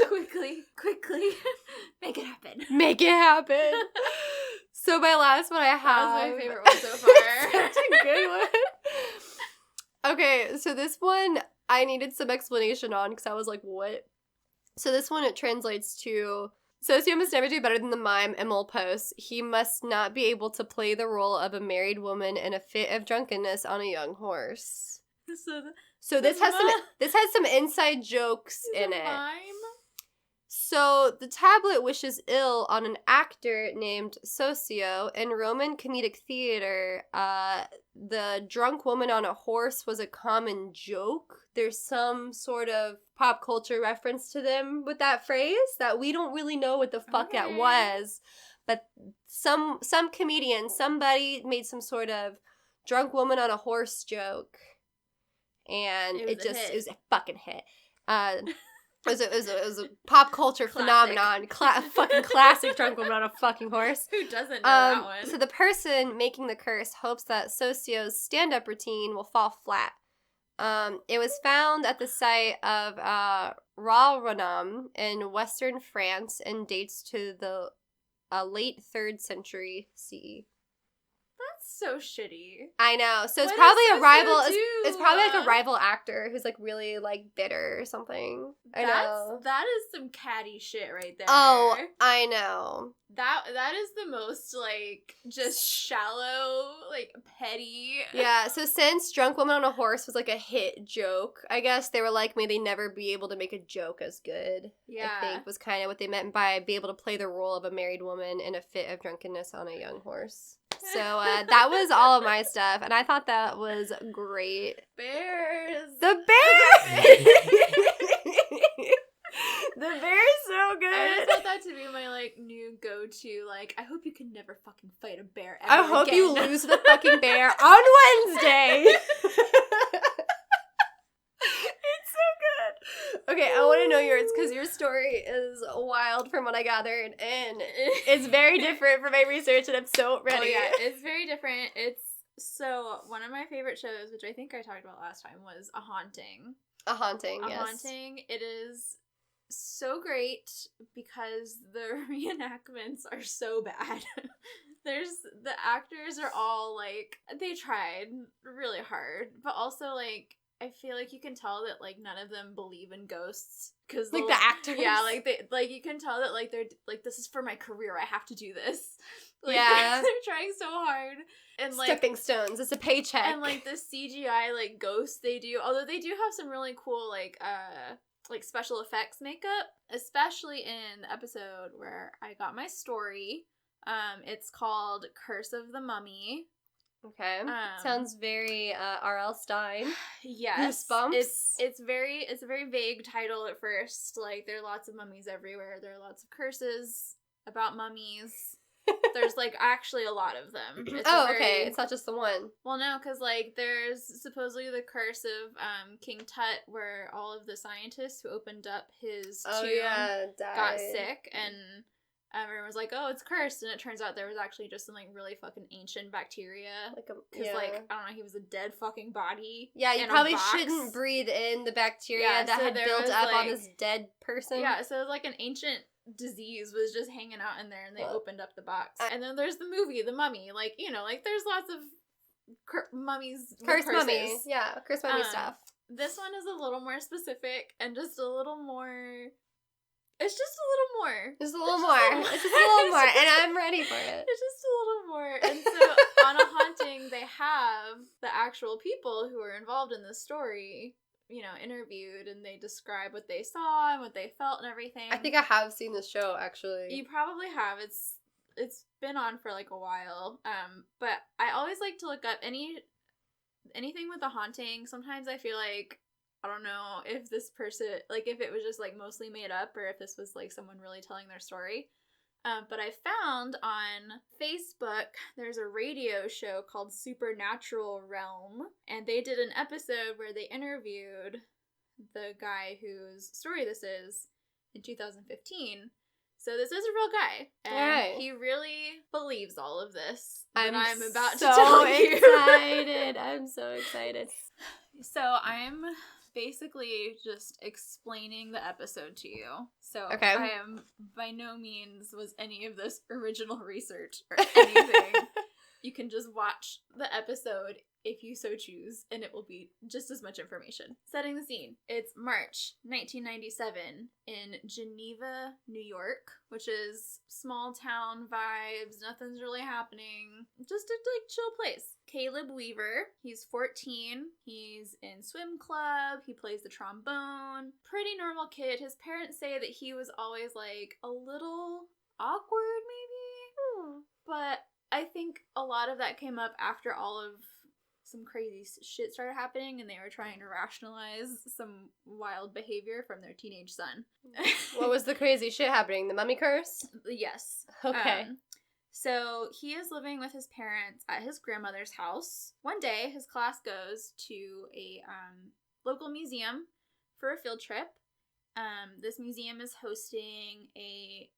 Speaker 3: Quickly. Make it happen.
Speaker 2: Make it happen. So my last one I have.
Speaker 3: That was my favorite one so far.
Speaker 2: Such a good one. Okay, so this one I needed some explanation on because I was like, what? So this one, it translates to, Socio must never do better than the mime Emilpos. He must not be able to play the role of a married woman in a fit of drunkenness on a young horse. So this has some inside jokes in it.
Speaker 3: Mime?
Speaker 2: So the tablet wishes ill on an actor named Socio. In Roman comedic theater, the drunk woman on a horse was a common joke. There's some sort of pop culture reference to them with that phrase that we don't really know what the fuck that was. But some comedian, somebody made some sort of drunk woman on a horse joke. And it was a fucking hit. It was a pop culture phenomenon. Fucking classic drunk woman on a fucking horse.
Speaker 3: Who doesn't know that one?
Speaker 2: So the person making the curse hopes that Socio's stand-up routine will fall flat. It was found at the site of Ralronam in western France and dates to the late 3rd century CE.
Speaker 3: That's so shitty.
Speaker 2: I know. So it's
Speaker 3: What
Speaker 2: probably
Speaker 3: does
Speaker 2: a rival.
Speaker 3: Socio do?
Speaker 2: It's probably like a rival actor who's like really like bitter or something. I know.
Speaker 3: That is some catty shit right there.
Speaker 2: Oh, I know.
Speaker 3: That is the most like just shallow, like petty.
Speaker 2: Yeah, so since Drunk Woman on a Horse was like a hit joke, I guess they were like, may they never be able to make a joke as good.
Speaker 3: Yeah.
Speaker 2: I think was kind of what they meant by be able to play the role of a married woman in a fit of drunkenness on a young horse. So that was all of my stuff, and I thought that was great.
Speaker 3: Bears.
Speaker 2: The bear! The bear is so good.
Speaker 3: I just want that to be my like new go-to. Like, I hope you can never fucking fight a bear ever
Speaker 2: I hope
Speaker 3: again.
Speaker 2: you lose the fucking bear on Wednesday. It's so good. Okay, I want to know yours because your story is wild from what I gathered, and it's very different from my research, and I'm so ready.
Speaker 3: Oh yeah, it's very different. It's so one of my favorite shows, which I think I talked about last time, was A Haunting.
Speaker 2: A Haunting,
Speaker 3: A
Speaker 2: yes.
Speaker 3: Haunting. It is so great because the reenactments are so bad. The actors are all like, they tried really hard, but also like I feel like you can tell that like none of them believe in ghosts because
Speaker 2: like the actors.
Speaker 3: Yeah, like you can tell that like they're like, this is for my career. I have to do this. Like,
Speaker 2: yeah,
Speaker 3: they're trying so hard and like
Speaker 2: stepping stones. It's a paycheck.
Speaker 3: And like the CGI like ghosts they do, although they do have some really cool like special effects makeup, especially in the episode where I got my story. It's called Curse of the Mummy.
Speaker 2: Okay. Sounds very R.L. Stein.
Speaker 3: Yes.
Speaker 2: Goosebumps.
Speaker 3: It's a very vague title at first. Like, there are lots of mummies everywhere. There are lots of curses about mummies. There's, like, actually a lot of them. It's
Speaker 2: okay. It's not just the one.
Speaker 3: Well, no, because, like, there's supposedly the curse of King Tut, where all of the scientists who opened up his tomb
Speaker 2: died.
Speaker 3: got sick, and everyone was like, oh, it's cursed, and it turns out there was actually just some, like, really fucking ancient bacteria.
Speaker 2: Because,
Speaker 3: like, I don't know, he was a dead fucking body.
Speaker 2: Yeah, you probably shouldn't breathe in the bacteria that had built up on this dead person.
Speaker 3: Yeah, so, like, an ancient disease was just hanging out in there, and they opened up the box. And then there's the movie, The Mummy. Like, you know, like, there's lots of mummies. Cursed mummies.
Speaker 2: Yeah, cursed mummy stuff.
Speaker 3: This one is a little more specific and just a little more... It's just a little more.
Speaker 2: Just a little more. It's just a little more, and I'm ready for it.
Speaker 3: It's just a little more. And so on A Haunting, they have the actual people who are involved in this story, you know, interviewed, and they describe what they saw and what they felt and everything.
Speaker 2: I think I have seen this show, actually.
Speaker 3: You probably have. It's been on for, like, a while. But I always like to look up anything with A Haunting. Sometimes I feel like, I don't know if this person, like, if it was just, like, mostly made up or if this was, like, someone really telling their story. But I found on Facebook, there's a radio show called Supernatural Realm, and they did an episode where they interviewed the guy whose story this is in 2015. So this is a real guy, and he really believes all of this that I'm about to tell you.
Speaker 2: Excited. I'm so excited.
Speaker 3: So I'm basically just explaining the episode to you. So I am by no means was any of this original research or anything. You can just watch the episode if you so choose, and it will be just as much information. Setting the scene. It's March 1997 in Geneva, New York, which is small town vibes, nothing's really happening. Just a, like, chill place. Caleb Weaver, he's 14, he's in swim club, he plays the trombone. Pretty normal kid. His parents say that he was always, like, a little awkward, maybe? But I think a lot of that came up after all of some crazy shit started happening, and they were trying to rationalize some wild behavior from their teenage son.
Speaker 2: What was the crazy shit happening? The mummy curse?
Speaker 3: Yes.
Speaker 2: Okay.
Speaker 3: So he is living with his parents at his grandmother's house. One day, his class goes to a local museum for a field trip. This museum is hosting a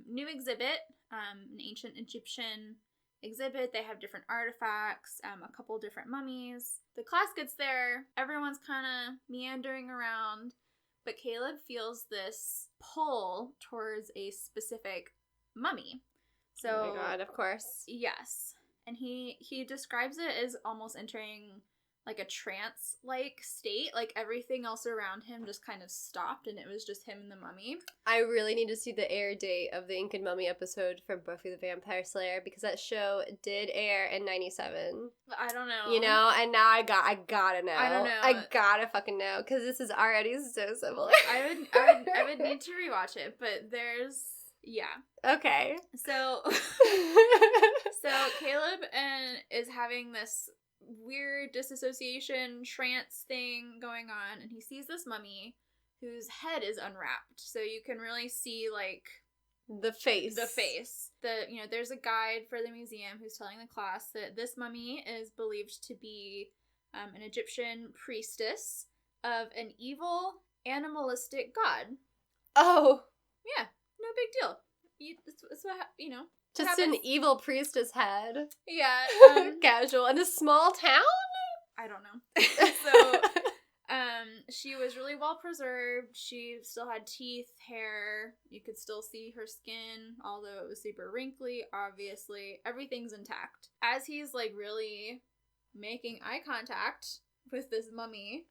Speaker 3: new exhibit, an ancient Egyptian exhibit. They have different artifacts, a couple different mummies. The class gets there, everyone's kind of meandering around, but Caleb feels this pull towards a specific mummy. So,
Speaker 2: oh my god, of course.
Speaker 3: Yes. And he describes it as almost entering, like, a trance-like state. Like, everything else around him just kind of stopped, and it was just him and the mummy. I
Speaker 2: really need to see the air date of the Ink and Mummy episode from Buffy the Vampire Slayer, because that show did air in 97.
Speaker 3: I don't know.
Speaker 2: You know? And now I gotta know.
Speaker 3: I don't know.
Speaker 2: I gotta fucking know, because this is already so similar.
Speaker 3: I would need to rewatch it, but there's... Yeah.
Speaker 2: Okay.
Speaker 3: So Caleb is having this weird disassociation trance thing going on, and he sees this mummy whose head is unwrapped, so you can really see, like,
Speaker 2: the face.
Speaker 3: There's a guide for the museum who's telling the class that this mummy is believed to be an Egyptian priestess of an evil animalistic god.
Speaker 2: Oh.
Speaker 3: Yeah. No big deal. It's what, you know.
Speaker 2: Just an evil priestess head.
Speaker 3: Yeah.
Speaker 2: Casual. In a small town?
Speaker 3: I don't know. So, she was really well preserved. She still had teeth, hair. You could still see her skin, although it was super wrinkly, obviously. Everything's intact. As he's, like, really making eye contact with this mummy,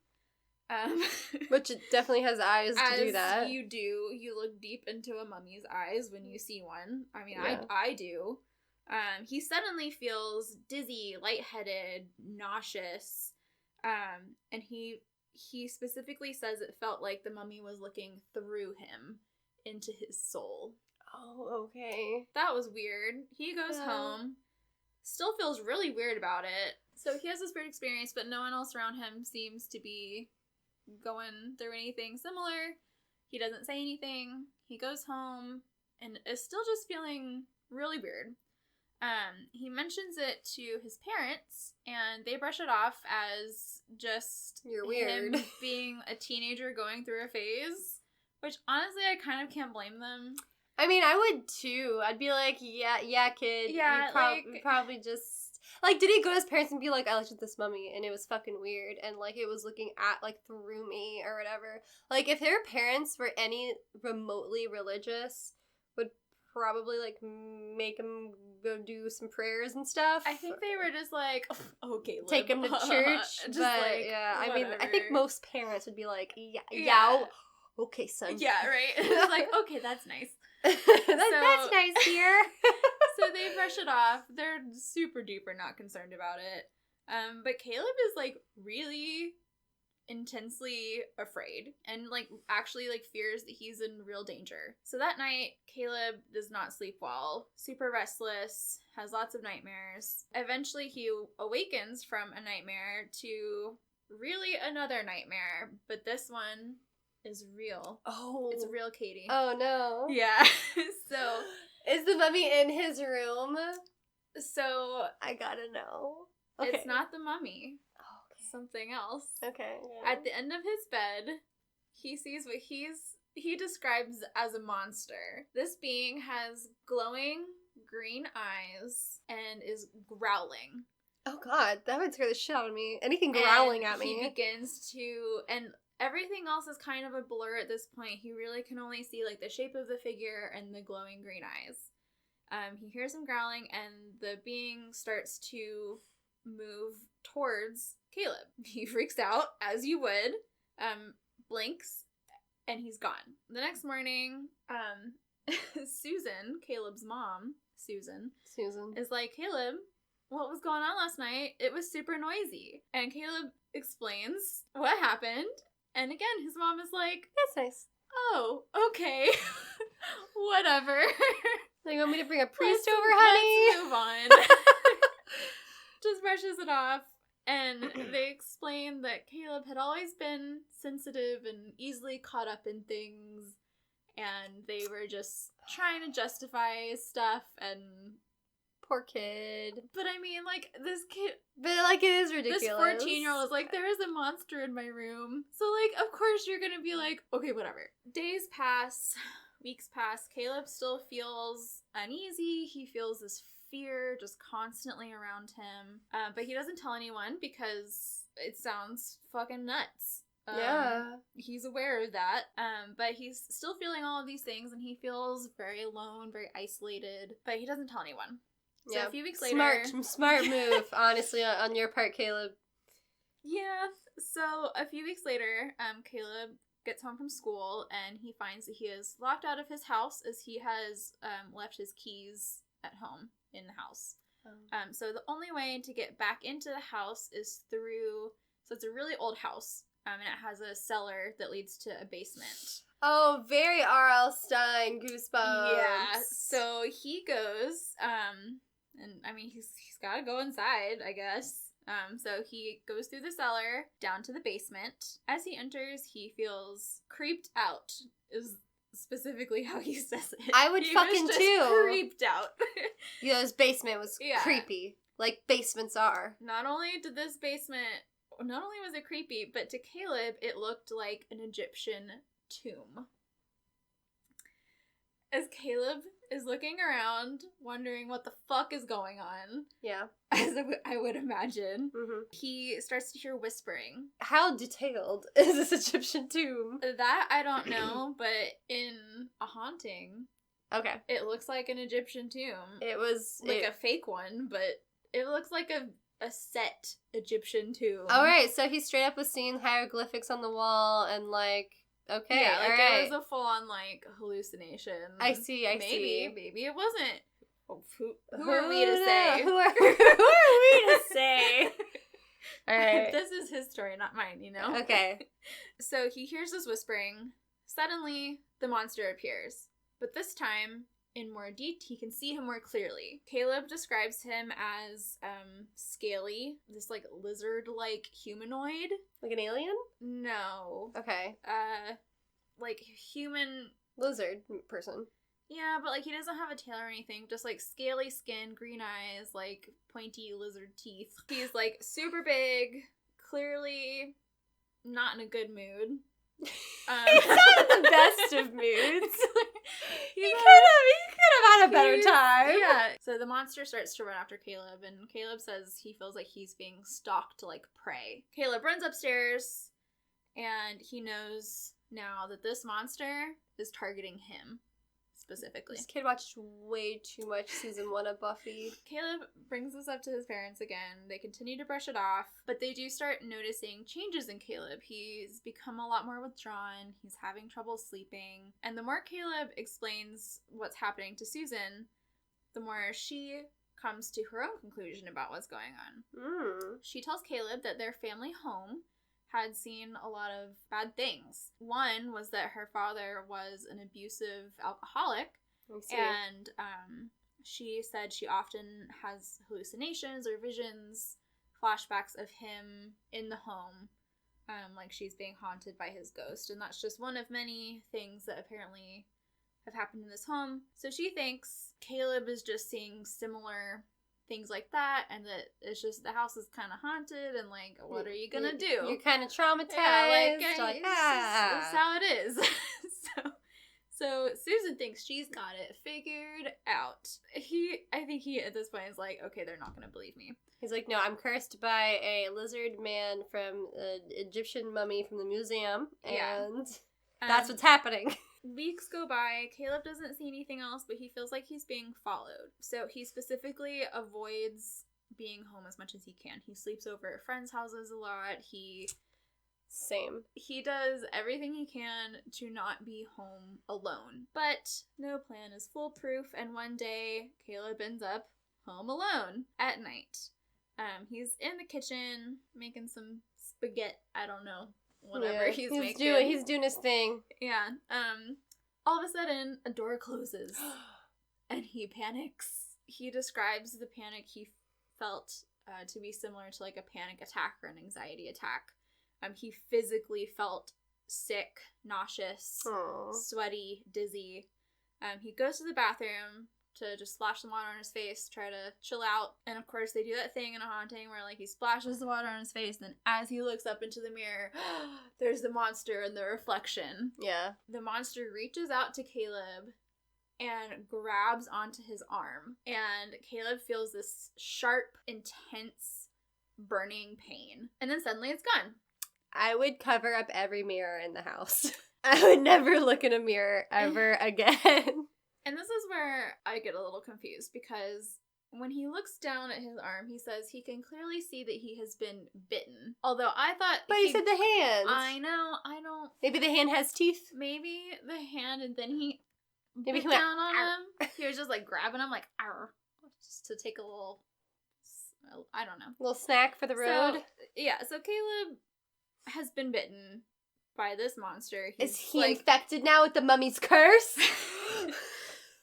Speaker 2: which it definitely has eyes to do that.
Speaker 3: As you look deep into a mummy's eyes when you see one. I mean,
Speaker 2: yeah.
Speaker 3: I do. He suddenly feels dizzy, lightheaded, nauseous, and he specifically says it felt like the mummy was looking through him into his soul.
Speaker 2: Oh, okay.
Speaker 3: That was weird. He goes home, still feels really weird about it. So he has this weird experience, but no one else around him seems to be going through anything similar. He doesn't say anything. He goes home and is still just feeling really weird. He mentions it to his parents, and they brush it off as just
Speaker 2: you're weird.
Speaker 3: Him being a teenager going through a phase, which honestly I kind of can't blame them.
Speaker 2: I mean, I would too. I'd be like, yeah, kid.
Speaker 3: Yeah,
Speaker 2: you probably just like. Did he go to his parents and be like, I looked at this mummy and it was fucking weird, and like it was looking at like through me or whatever. Like if their parents were any remotely religious, would probably like make him go do some prayers and stuff.
Speaker 3: I think they were just like, okay,
Speaker 2: take him to church.
Speaker 3: Just
Speaker 2: but
Speaker 3: like,
Speaker 2: yeah, I
Speaker 3: whatever.
Speaker 2: mean, I think most parents would be like,
Speaker 3: Yeah.
Speaker 2: okay, son.
Speaker 3: Yeah, right. It's like, okay, that's nice.
Speaker 2: That's nice, dear.
Speaker 3: So they brush it off. They're super duper not concerned about it. But Caleb is like really intensely afraid and like actually like fears that he's in real danger. So that night, Caleb does not sleep well, super restless, has lots of nightmares. Eventually he awakens from a nightmare to really another nightmare, but this one is real.
Speaker 2: Oh.
Speaker 3: It's real, Katie.
Speaker 2: Oh no.
Speaker 3: Yeah. So
Speaker 2: is the mummy in his room?
Speaker 3: So
Speaker 2: I gotta know. Okay.
Speaker 3: It's not the mummy.
Speaker 2: Oh, okay.
Speaker 3: Something else.
Speaker 2: Okay.
Speaker 3: At the end of his bed, he sees what he describes as a monster. This being has glowing green eyes and is growling.
Speaker 2: Oh god, that would scare the shit out of me. Anything growling at me.
Speaker 3: He begins to, and everything else is kind of a blur at this point. He really can only see like the shape of the figure and the glowing green eyes. He hears him growling, and the being starts to move towards Caleb. He freaks out, as you would, blinks, and he's gone. The next morning, Susan, Caleb's mom, Susan, is like, Caleb, what was going on last night? It was super noisy. And Caleb explains what happened, and again, his mom is like,
Speaker 2: that's nice.
Speaker 3: Oh, okay. Whatever.
Speaker 2: So you want me to bring a priest over, honey?
Speaker 3: Let's move on. Just brushes it off. And they explain that Caleb had always been sensitive and easily caught up in things. And they were just trying to justify stuff and...
Speaker 2: Poor kid.
Speaker 3: But I mean, like, this kid...
Speaker 2: But, like, it is ridiculous.
Speaker 3: This 14-year-old is like, there is a monster in my room. So, like, of course you're gonna be like, okay, whatever. Days pass. Weeks pass. Caleb still feels uneasy. He feels this fear just constantly around him. But he doesn't tell anyone because it sounds fucking nuts.
Speaker 2: Yeah.
Speaker 3: He's aware of that. But he's still feeling all of these things, and he feels very alone, very isolated. But he doesn't tell anyone. So a few weeks later...
Speaker 2: Smart move, honestly, on your part, Caleb.
Speaker 3: Yeah. So a few weeks later, Caleb gets home from school, and he finds that he is locked out of his house as he has left his keys at home in the house. So the only way to get back into the house is through... So it's a really old house, and it has a cellar that leads to a basement.
Speaker 2: Oh, very R.L. Stein, goosebumps.
Speaker 3: Yeah. So he goes... And, I mean, he's gotta go inside, I guess. So he goes through the cellar, down to the basement. As he enters, he feels creeped out, is specifically how he says it.
Speaker 2: I would fucking too.
Speaker 3: Creeped out.
Speaker 2: Yeah, his basement was creepy. Like basements are.
Speaker 3: Not only was it creepy, but to Caleb, it looked like an Egyptian tomb. As Caleb is looking around, wondering what the fuck is going on.
Speaker 2: Yeah.
Speaker 3: As I would imagine. Mm-hmm. He starts to hear whispering.
Speaker 2: How detailed is this Egyptian tomb?
Speaker 3: That I don't know, but in a haunting,
Speaker 2: okay,
Speaker 3: it looks like an Egyptian tomb.
Speaker 2: It was...
Speaker 3: a fake one, but it looks like a set Egyptian tomb.
Speaker 2: Alright, so he straight up was seeing hieroglyphics on the wall and like... Okay,
Speaker 3: yeah, like
Speaker 2: right.
Speaker 3: It was a full-on, like, hallucination.
Speaker 2: I see.
Speaker 3: Maybe it wasn't. Oh, who are we to say?
Speaker 2: Who are we to say? Alright.
Speaker 3: This is his story, not mine, you know?
Speaker 2: Okay.
Speaker 3: So he hears this whispering. Suddenly, the monster appears. But this time, in more detail, he can see him more clearly. Caleb describes him as scaly, this like lizard-like humanoid.
Speaker 2: Like an alien?
Speaker 3: No.
Speaker 2: Okay.
Speaker 3: Like human
Speaker 2: lizard person.
Speaker 3: Yeah, but like he doesn't have a tail or anything, just like scaly skin, green eyes, like pointy lizard teeth. He's like super big, clearly not in a good mood.
Speaker 2: He's not in the best of moods.
Speaker 3: He
Speaker 2: could have had a better time.
Speaker 3: Yeah. So the monster starts to run after Caleb, and Caleb says he feels like he's being stalked like prey. Caleb runs upstairs, and he knows now that this monster is targeting him specifically.
Speaker 2: This kid watched way too much season 1 of Buffy.
Speaker 3: Caleb brings this up to his parents again. They continue to brush it off, but they do start noticing changes in Caleb. He's become a lot more withdrawn. He's having trouble sleeping. And the more Caleb explains what's happening to Susan, the more she comes to her own conclusion about what's going on. She tells Caleb that their family home had seen a lot of bad things. One was that her father was an abusive alcoholic, and she said she often has hallucinations or visions, flashbacks of him in the home, like she's being haunted by his ghost, and that's just one of many things that apparently have happened in this home. So she thinks Caleb is just seeing similar things like that, and that it's just the house is kind of haunted, and like, what are you gonna do? You're
Speaker 2: kind of traumatized.
Speaker 3: Yeah, it's how it is. So Susan thinks she's got it figured out. I think he at this point is like, okay, they're not gonna believe me.
Speaker 2: He's like, no, I'm cursed by a lizard man from an Egyptian mummy from the museum, and that's what's happening.
Speaker 3: Weeks go by, Caleb doesn't see anything else, but he feels like he's being followed. So he specifically avoids being home as much as he can. He sleeps over at friends' houses a lot.
Speaker 2: Same.
Speaker 3: He does everything he can to not be home alone. But no plan is foolproof, and one day, Caleb ends up home alone at night. He's in the kitchen making some spaghetti. I don't know. Whatever he's making.
Speaker 2: He's doing his thing.
Speaker 3: Yeah. All of a sudden, a door closes, and he panics. He describes the panic he felt to be similar to like a panic attack or an anxiety attack. He physically felt sick, nauseous, sweaty, dizzy. He goes to the bathroom to just splash some water on his face, try to chill out. And of course, they do that thing in a haunting where like he splashes the water on his face, and then as he looks up into the mirror, there's the monster in the reflection.
Speaker 2: Yeah.
Speaker 3: The monster reaches out to Caleb and grabs onto his arm. And Caleb feels this sharp, intense, burning pain. And then suddenly it's gone.
Speaker 2: I would cover up every mirror in the house. I would never look in a mirror ever again.
Speaker 3: And this is where I get a little confused, because when he looks down at his arm, he says he can clearly see that he has been bitten. Although I thought...
Speaker 2: But he said the hand.
Speaker 3: I know, I don't...
Speaker 2: Maybe the hand has teeth?
Speaker 3: Maybe the hand, and then he
Speaker 2: Maybe
Speaker 3: bit down on him. He was just like grabbing him like, arr, just to take a little... I don't know.
Speaker 2: A little snack for the road?
Speaker 3: So Caleb has been bitten by this monster.
Speaker 2: Is he infected now with the mummy's curse?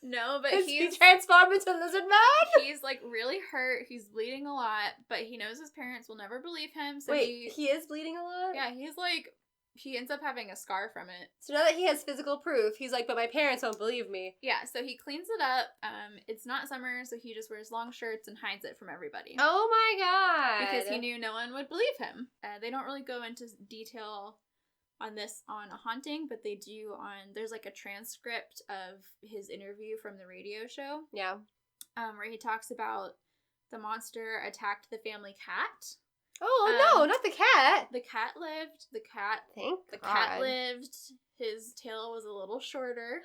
Speaker 3: No, but
Speaker 2: he's transformed into a lizard man?
Speaker 3: He's like really hurt. He's bleeding a lot, but he knows his parents will never believe him. So
Speaker 2: wait, he is bleeding a lot?
Speaker 3: Yeah, he ends up having a scar from it.
Speaker 2: So now that he has physical proof, he's like, but my parents won't believe me.
Speaker 3: Yeah, so he cleans it up. It's not summer, so he just wears long shirts and hides it from everybody.
Speaker 2: Oh my god.
Speaker 3: Because he knew no one would believe him. They don't really go into detail on this on a haunting, but they do there's like a transcript of his interview from the radio show.
Speaker 2: Yeah.
Speaker 3: Where he talks about the monster attacked the family cat.
Speaker 2: Oh, no, not the cat.
Speaker 3: The cat lived. The cat lived. His tail was a little shorter.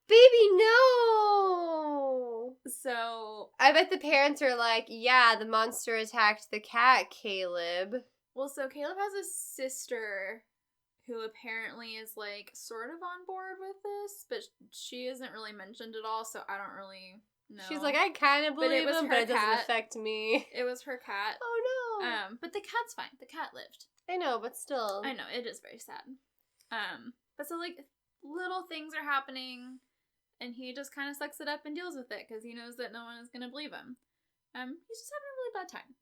Speaker 2: Baby, no!
Speaker 3: So...
Speaker 2: I bet the parents are like, yeah, the monster attacked the cat, Caleb.
Speaker 3: Well, so Caleb has a sister who apparently is, like, sort of on board with this, but she isn't really mentioned at all, so I don't really know.
Speaker 2: She's like, I kind of believe him, but it doesn't affect me.
Speaker 3: It was her cat.
Speaker 2: Oh, no.
Speaker 3: But the cat's fine. The cat lived.
Speaker 2: I know, but still.
Speaker 3: I know, it is very sad. But so, like, little things are happening, and he just kind of sucks it up and deals with it, because he knows that no one is going to believe him. He's just having a really bad time.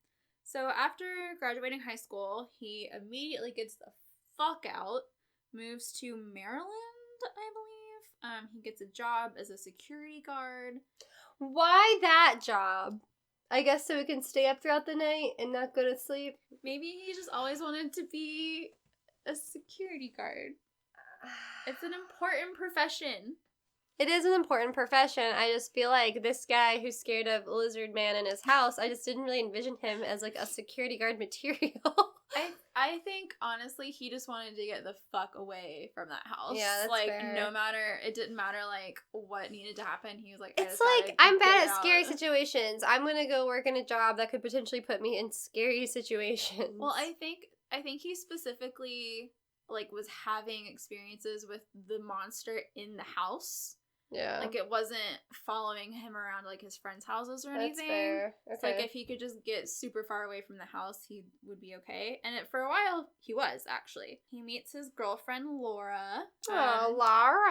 Speaker 3: So after graduating high school, he immediately gets the fuck out, moves to Maryland, I believe. He gets a job as a security guard.
Speaker 2: Why that job? I guess so he can stay up throughout the night and not go to sleep.
Speaker 3: Maybe he just always wanted to be a security guard. It's an important profession.
Speaker 2: It is an important profession. I just feel like this guy who's scared of Lizard Man in his house, I just didn't really envision him as, like, a security guard material.
Speaker 3: I think, honestly, he just wanted to get the fuck away from that house.
Speaker 2: Yeah, that's
Speaker 3: like,
Speaker 2: fair.
Speaker 3: no matter, it didn't matter, like, what needed to happen. He was like,
Speaker 2: It's like, I'm bad at scary situations. I'm gonna go work in a job that could potentially put me in scary situations.
Speaker 3: Well, I think he specifically, like, was having experiences with the monster in the house.
Speaker 2: Yeah.
Speaker 3: Like, it wasn't following him around, like, his friends' houses or anything.
Speaker 2: That's fair. Okay.
Speaker 3: It's like, if he could just get super far away from the house, he would be okay. And for a while, he was, actually. He meets his girlfriend, Laura.
Speaker 2: Laura.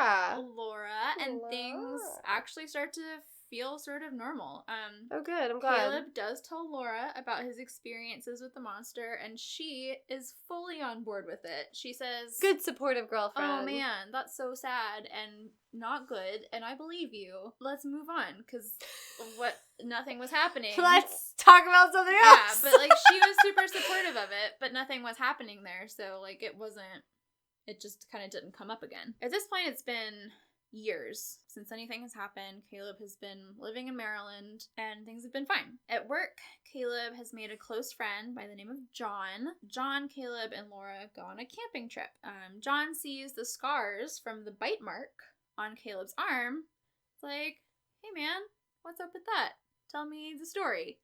Speaker 3: And things actually start to feel sort of normal.
Speaker 2: Oh, good. I'm glad.
Speaker 3: Caleb does tell Laura about his experiences with the monster, and she is fully on board with it. She says,
Speaker 2: good supportive girlfriend.
Speaker 3: oh man, that's so sad and not good, and I believe you. Let's move on, because nothing was happening.
Speaker 2: Let's talk about something else.
Speaker 3: Yeah, but, like, she was super supportive of it, but nothing was happening there, so, like, it just kind of didn't come up again. At this point, it's been years since anything has happened. Caleb has been living in Maryland, and things have been fine. At work, Caleb has made a close friend by the name of John. John, Caleb, and Laura go on a camping trip. John sees the scars from the bite mark on Caleb's arm. It's like, hey man, what's up with that? Tell me the story.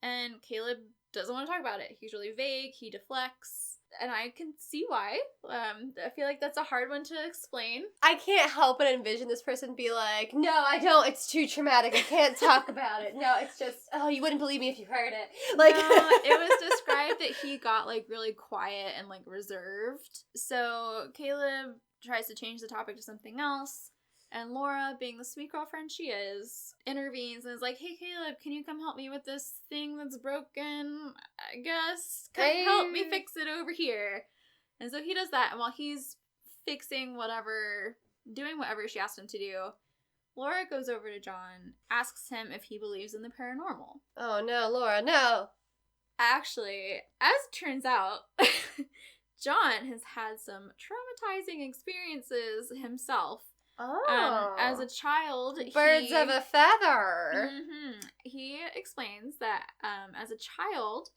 Speaker 3: And Caleb doesn't want to talk about it. He's really vague, he deflects. And I can see why. I feel like that's a hard one to explain.
Speaker 2: I can't help but envision this person be like, no, I don't. It's too traumatic. I can't talk about it. No, it's just, oh, you wouldn't believe me if you heard it. Like,
Speaker 3: no, it was described that he got, like, really quiet and, like, reserved. So Caleb tries to change the topic to something else. And Laura, being the sweet girlfriend she is, intervenes and is like, hey, Caleb, can you come help me with this thing that's broken? I guess. Come help me fix it over here. And so he does that, and while he's fixing doing whatever she asked him to do, Laura goes over to John, asks him if he believes in the paranormal.
Speaker 2: Oh, no, Laura, no.
Speaker 3: Actually, as it turns out, John has had some traumatizing experiences himself.
Speaker 2: Oh.
Speaker 3: As a child,
Speaker 2: birds of a feather.
Speaker 3: Mm-hmm, he explains that as a child,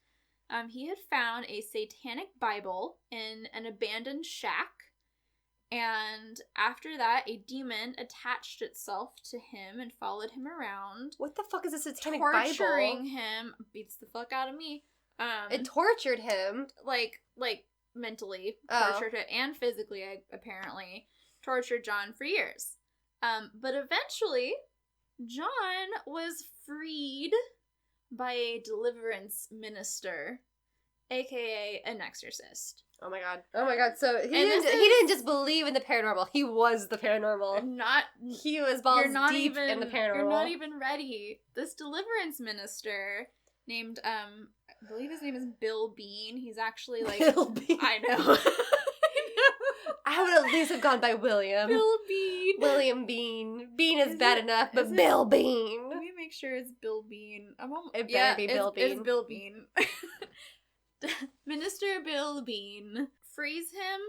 Speaker 3: he had found a satanic Bible in an abandoned shack, and after that, a demon attached itself to him and followed him around.
Speaker 2: What the fuck is a satanic
Speaker 3: torturing
Speaker 2: Bible?
Speaker 3: him, beats the fuck out of me.
Speaker 2: It tortured him,
Speaker 3: like mentally tortured him, and physically, apparently. Tortured John for years. But eventually, John was freed by a deliverance minister, aka an exorcist.
Speaker 2: Oh my god. So he didn't just believe in the paranormal. He was the paranormal. He was balls deep in the paranormal.
Speaker 3: You're not even ready. This deliverance minister named, I believe his name is Bill Bean. He's actually like...
Speaker 2: Bill Bean.
Speaker 3: I know.
Speaker 2: I would at least have gone by William.
Speaker 3: Bill Bean.
Speaker 2: William Bean. Bean is bad enough, but Bill Bean.
Speaker 3: Let me make sure it's Bill Bean.
Speaker 2: It better be Bill Bean.
Speaker 3: It's Bill Bean. Minister Bill Bean frees him,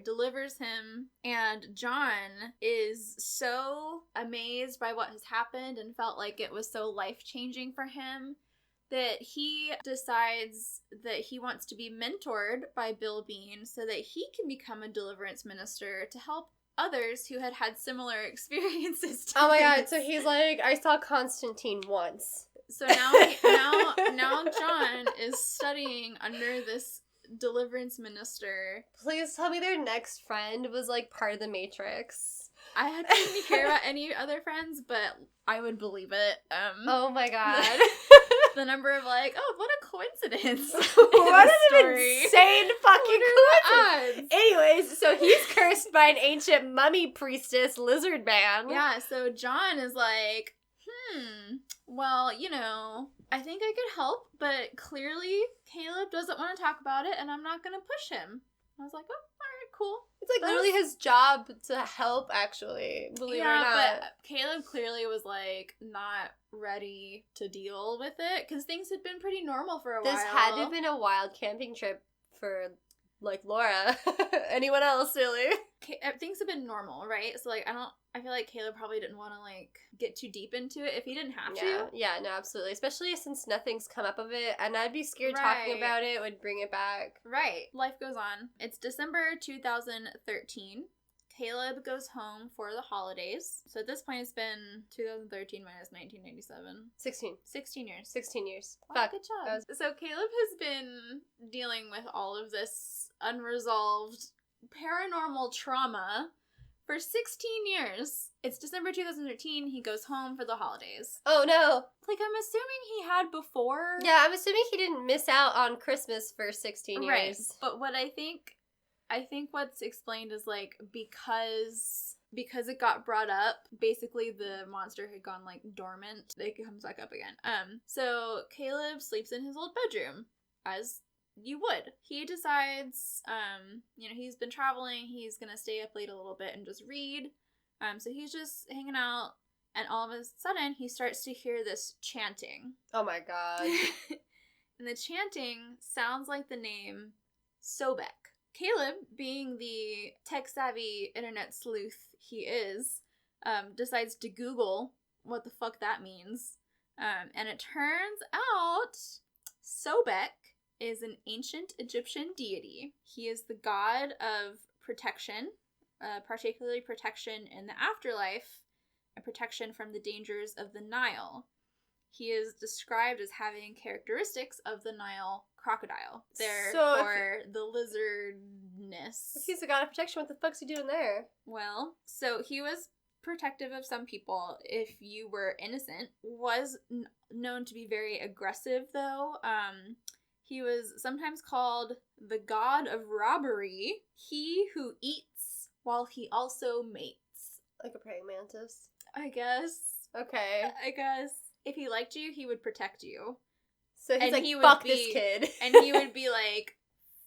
Speaker 3: delivers him, and John is so amazed by what has happened and felt like it was so life-changing for him that he decides that he wants to be mentored by Bill Bean so that he can become a deliverance minister to help others who had similar experiences to
Speaker 2: Oh my god,
Speaker 3: his.
Speaker 2: so he's like, I saw Constantine once.
Speaker 3: So now John is studying under this deliverance minister.
Speaker 2: Please tell me their next friend was like part of the Matrix.
Speaker 3: I didn't hear about any other friends, but I would believe it.
Speaker 2: Oh my god.
Speaker 3: The number of like, oh, what a coincidence.
Speaker 2: What an insane fucking coincidence. Anyways, so he's cursed by an ancient mummy priestess lizard man.
Speaker 3: Yeah, so John is like, well, I think I could help, but clearly Caleb doesn't want to talk about it, and I'm not going to push him. I was like, oh, alright, cool.
Speaker 2: It's like literally his job to help, actually, believe it or not.
Speaker 3: But Caleb clearly was like not ready to deal with it because things had been pretty normal for a while.
Speaker 2: This had to have been a wild camping trip for like Laura. Anyone else, really?
Speaker 3: Things have been normal, right? So, like, I feel like Caleb probably didn't want to, like, get too deep into it if he didn't have to.
Speaker 2: Yeah, no, absolutely. Especially since nothing's come up of it, and I'd be scared talking about it would bring it back.
Speaker 3: Right. Life goes on. It's December 2013. Caleb goes home for the holidays. So at this point, it's been 2013 minus 1997. 16 years.
Speaker 2: 16 years.
Speaker 3: Wow,
Speaker 2: Fuck.
Speaker 3: good job. So Caleb has been dealing with all of this unresolved paranormal trauma for 16 years. It's December 2013. He goes home for the holidays.
Speaker 2: Oh, no.
Speaker 3: Like, I'm assuming he had before.
Speaker 2: Yeah, I'm assuming he didn't miss out on Christmas for 16 years.
Speaker 3: Right. But what I think what's explained is, like, because it got brought up, basically the monster had gone, like, dormant. It comes back up again. So Caleb sleeps in his old bedroom, as you would. He decides, he's been traveling, he's gonna stay up late a little bit and just read. So he's just hanging out, and all of a sudden he starts to hear this chanting.
Speaker 2: Oh my god.
Speaker 3: And the chanting sounds like the name Sobek. Caleb, being the tech-savvy internet sleuth he is, decides to Google what the fuck that means. And it turns out Sobek is an ancient Egyptian deity. He is the god of protection, particularly protection in the afterlife, and protection from the dangers of the Nile. He is described as having characteristics of the Nile crocodile. Therefore, the lizardness.
Speaker 2: If he's a god of protection, what the fuck's he doing there?
Speaker 3: Well, so he was protective of some people if you were innocent. Was known to be very aggressive, though. He was sometimes called the god of robbery. He who eats while he also mates.
Speaker 2: Like a praying mantis.
Speaker 3: I guess.
Speaker 2: Okay.
Speaker 3: I guess. If he liked you, he would protect you.
Speaker 2: So he's
Speaker 3: and
Speaker 2: like,
Speaker 3: he would
Speaker 2: fuck
Speaker 3: be,
Speaker 2: this kid.
Speaker 3: And he would be, like,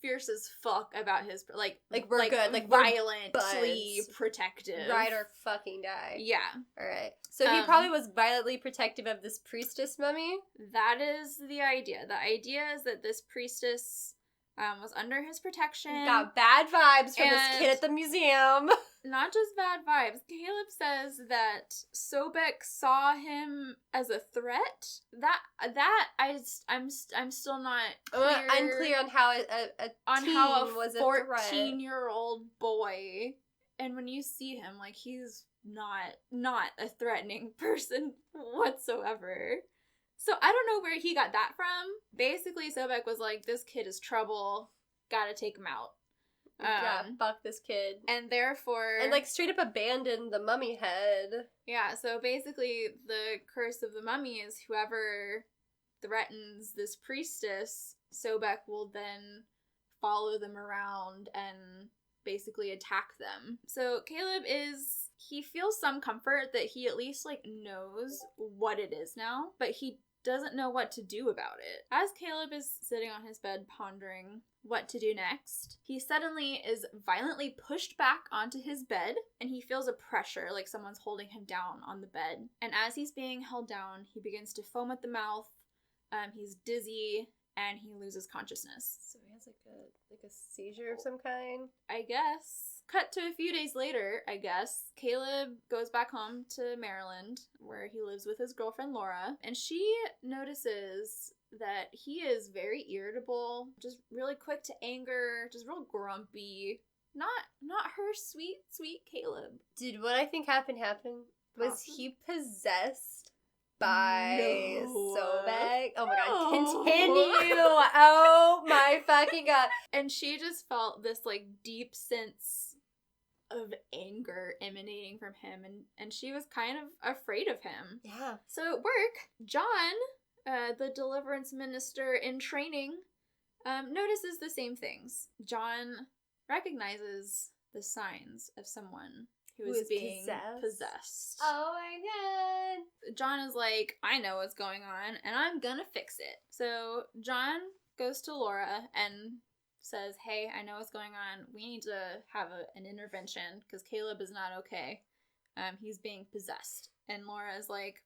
Speaker 3: fierce as fuck about his, like
Speaker 2: we're good. Like,
Speaker 3: violently protective.
Speaker 2: Ride or fucking die.
Speaker 3: Yeah.
Speaker 2: Alright. So he probably was violently protective of this priestess mummy?
Speaker 3: That is the idea. The idea is that this priestess was under his protection.
Speaker 2: Got bad vibes from this kid at the museum.
Speaker 3: Not just bad vibes. Caleb says that Sobek saw him as a threat. I'm still not clear.
Speaker 2: Unclear on how a was a
Speaker 3: 14-year-old boy. And when you see him, like, he's not a threatening person whatsoever. So I don't know where he got that from. Basically, Sobek was like, this kid is trouble. Gotta take him out.
Speaker 2: Yeah, fuck this kid.
Speaker 3: And therefore...
Speaker 2: And, like, straight up abandoned the mummy head.
Speaker 3: Yeah, so basically the curse of the mummy is whoever threatens this priestess, Sobek will then follow them around and basically attack them. So Caleb he feels some comfort that he at least, like, knows what it is now, but he doesn't know what to do about it. As Caleb is sitting on his bed pondering what to do next, he suddenly is violently pushed back onto his bed, and he feels a pressure, like someone's holding him down on the bed. And as he's being held down, he begins to foam at the mouth, he's dizzy, and he loses consciousness.
Speaker 2: So he has like a seizure of some kind?
Speaker 3: I guess. Cut to a few days later, I guess, Caleb goes back home to Maryland, where he lives with his girlfriend Laura, and she notices that he is very irritable, just really quick to anger, just real grumpy. Not her sweet Caleb.
Speaker 2: Did what I think happened? Was he possessed by Sobek? Oh my god, continue! Oh my fucking god.
Speaker 3: And she just felt this, like, deep sense of anger emanating from him, and she was kind of afraid of him.
Speaker 2: Yeah.
Speaker 3: So at work, John, the deliverance minister in training, notices the same things. John recognizes the signs of someone who is being possessed.
Speaker 2: Oh my god.
Speaker 3: John is like, I know what's going on, and I'm gonna fix it. So John goes to Laura and says, hey, I know what's going on. We need to have an intervention because Caleb is not okay. He's being possessed. And Laura is like,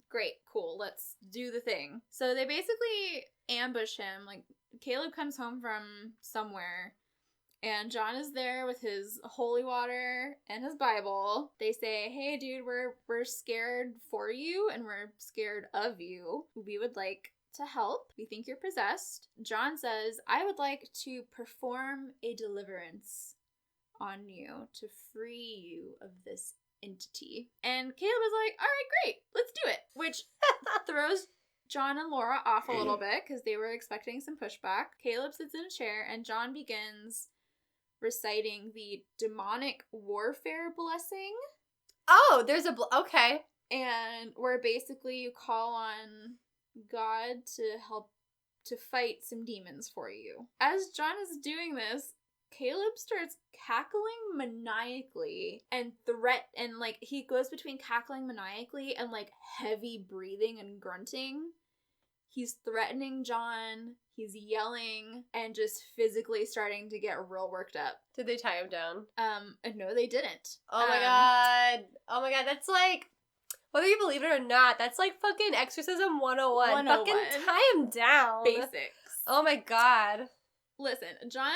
Speaker 3: great, cool, let's do the thing. So they basically ambush him. Like, Caleb comes home from somewhere, And John is there with his holy water and his Bible. They say, hey, dude, we're scared for you and we're scared of you. We would like to help. We think you're possessed. John says, I would like to perform a deliverance on you to free you of this entity. And Caleb is like, all right, great, let's do it. Which throws John and Laura off a little bit because they were expecting some pushback. Caleb sits in a chair and John begins reciting the demonic warfare blessing.
Speaker 2: Oh, there's okay.
Speaker 3: And where basically you call on God to help to fight some demons for you. As John is doing this, Caleb starts cackling maniacally and like he goes between cackling maniacally and like heavy breathing and grunting. He's threatening John, he's yelling, and just physically starting to get real worked up.
Speaker 2: Did they tie him down?
Speaker 3: No, they didn't.
Speaker 2: Oh my god. Oh my god, that's like, whether you believe it or not, that's like fucking Exorcism 101. Fucking tie him down.
Speaker 3: Basics.
Speaker 2: Oh my god.
Speaker 3: Listen, John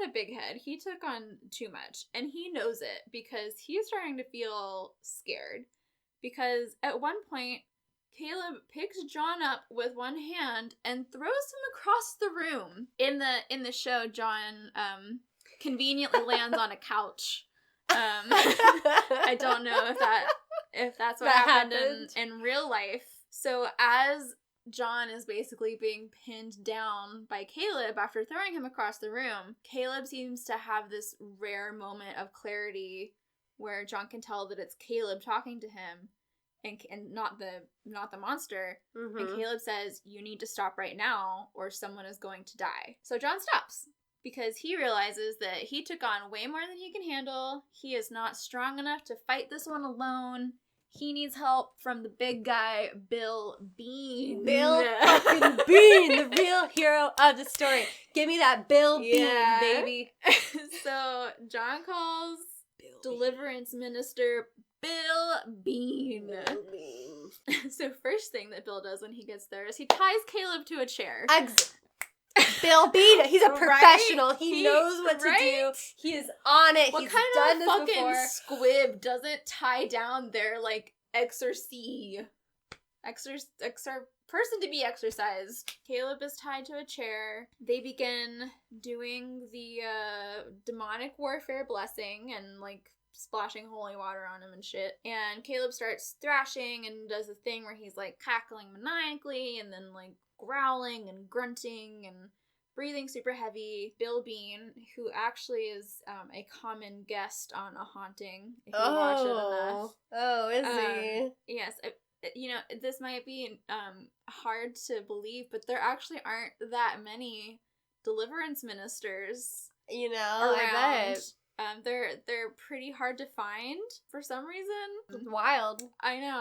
Speaker 3: had a big head. He took on too much, and he knows it because he's starting to feel scared. Because at one point, Caleb picks John up with one hand and throws him across the room. In the show, John conveniently lands on a couch. I don't know if that's what happened in real life. So as John is basically being pinned down by Caleb after throwing him across the room, Caleb seems to have this rare moment of clarity where John can tell that it's Caleb talking to him and not the monster. Mm-hmm. And Caleb says, you need to stop right now or someone is going to die. So John stops because he realizes that he took on way more than he can handle. He is not strong enough to fight this one alone. He needs help from the big guy, Bill Bean.
Speaker 2: Bill fucking Bean, the real hero of the story. Give me that Bill Bean, baby.
Speaker 3: So John calls Deliverance Minister Bill Bean. So first thing that Bill does when he gets there is he ties Caleb to a chair.
Speaker 2: Bill Bean, he's a professional. Right? He knows what to do. He is on it.
Speaker 3: What
Speaker 2: He's
Speaker 3: kind
Speaker 2: done
Speaker 3: of
Speaker 2: this
Speaker 3: fucking
Speaker 2: before.
Speaker 3: squib doesn't tie down their like person to be exorcised? Caleb is tied to a chair. They begin doing the demonic warfare blessing and like splashing holy water on him and shit. And Caleb starts thrashing and does a thing where he's like cackling maniacally and then like growling and grunting and breathing super heavy. Bill Bean, who actually is a common guest on A Haunting, if you watch it enough.
Speaker 2: Oh, is he?
Speaker 3: Yes. You know, this might be hard to believe, but there actually aren't that many deliverance ministers,
Speaker 2: you know,
Speaker 3: around.
Speaker 2: I bet.
Speaker 3: They're pretty hard to find for some reason.
Speaker 2: It's wild.
Speaker 3: I know.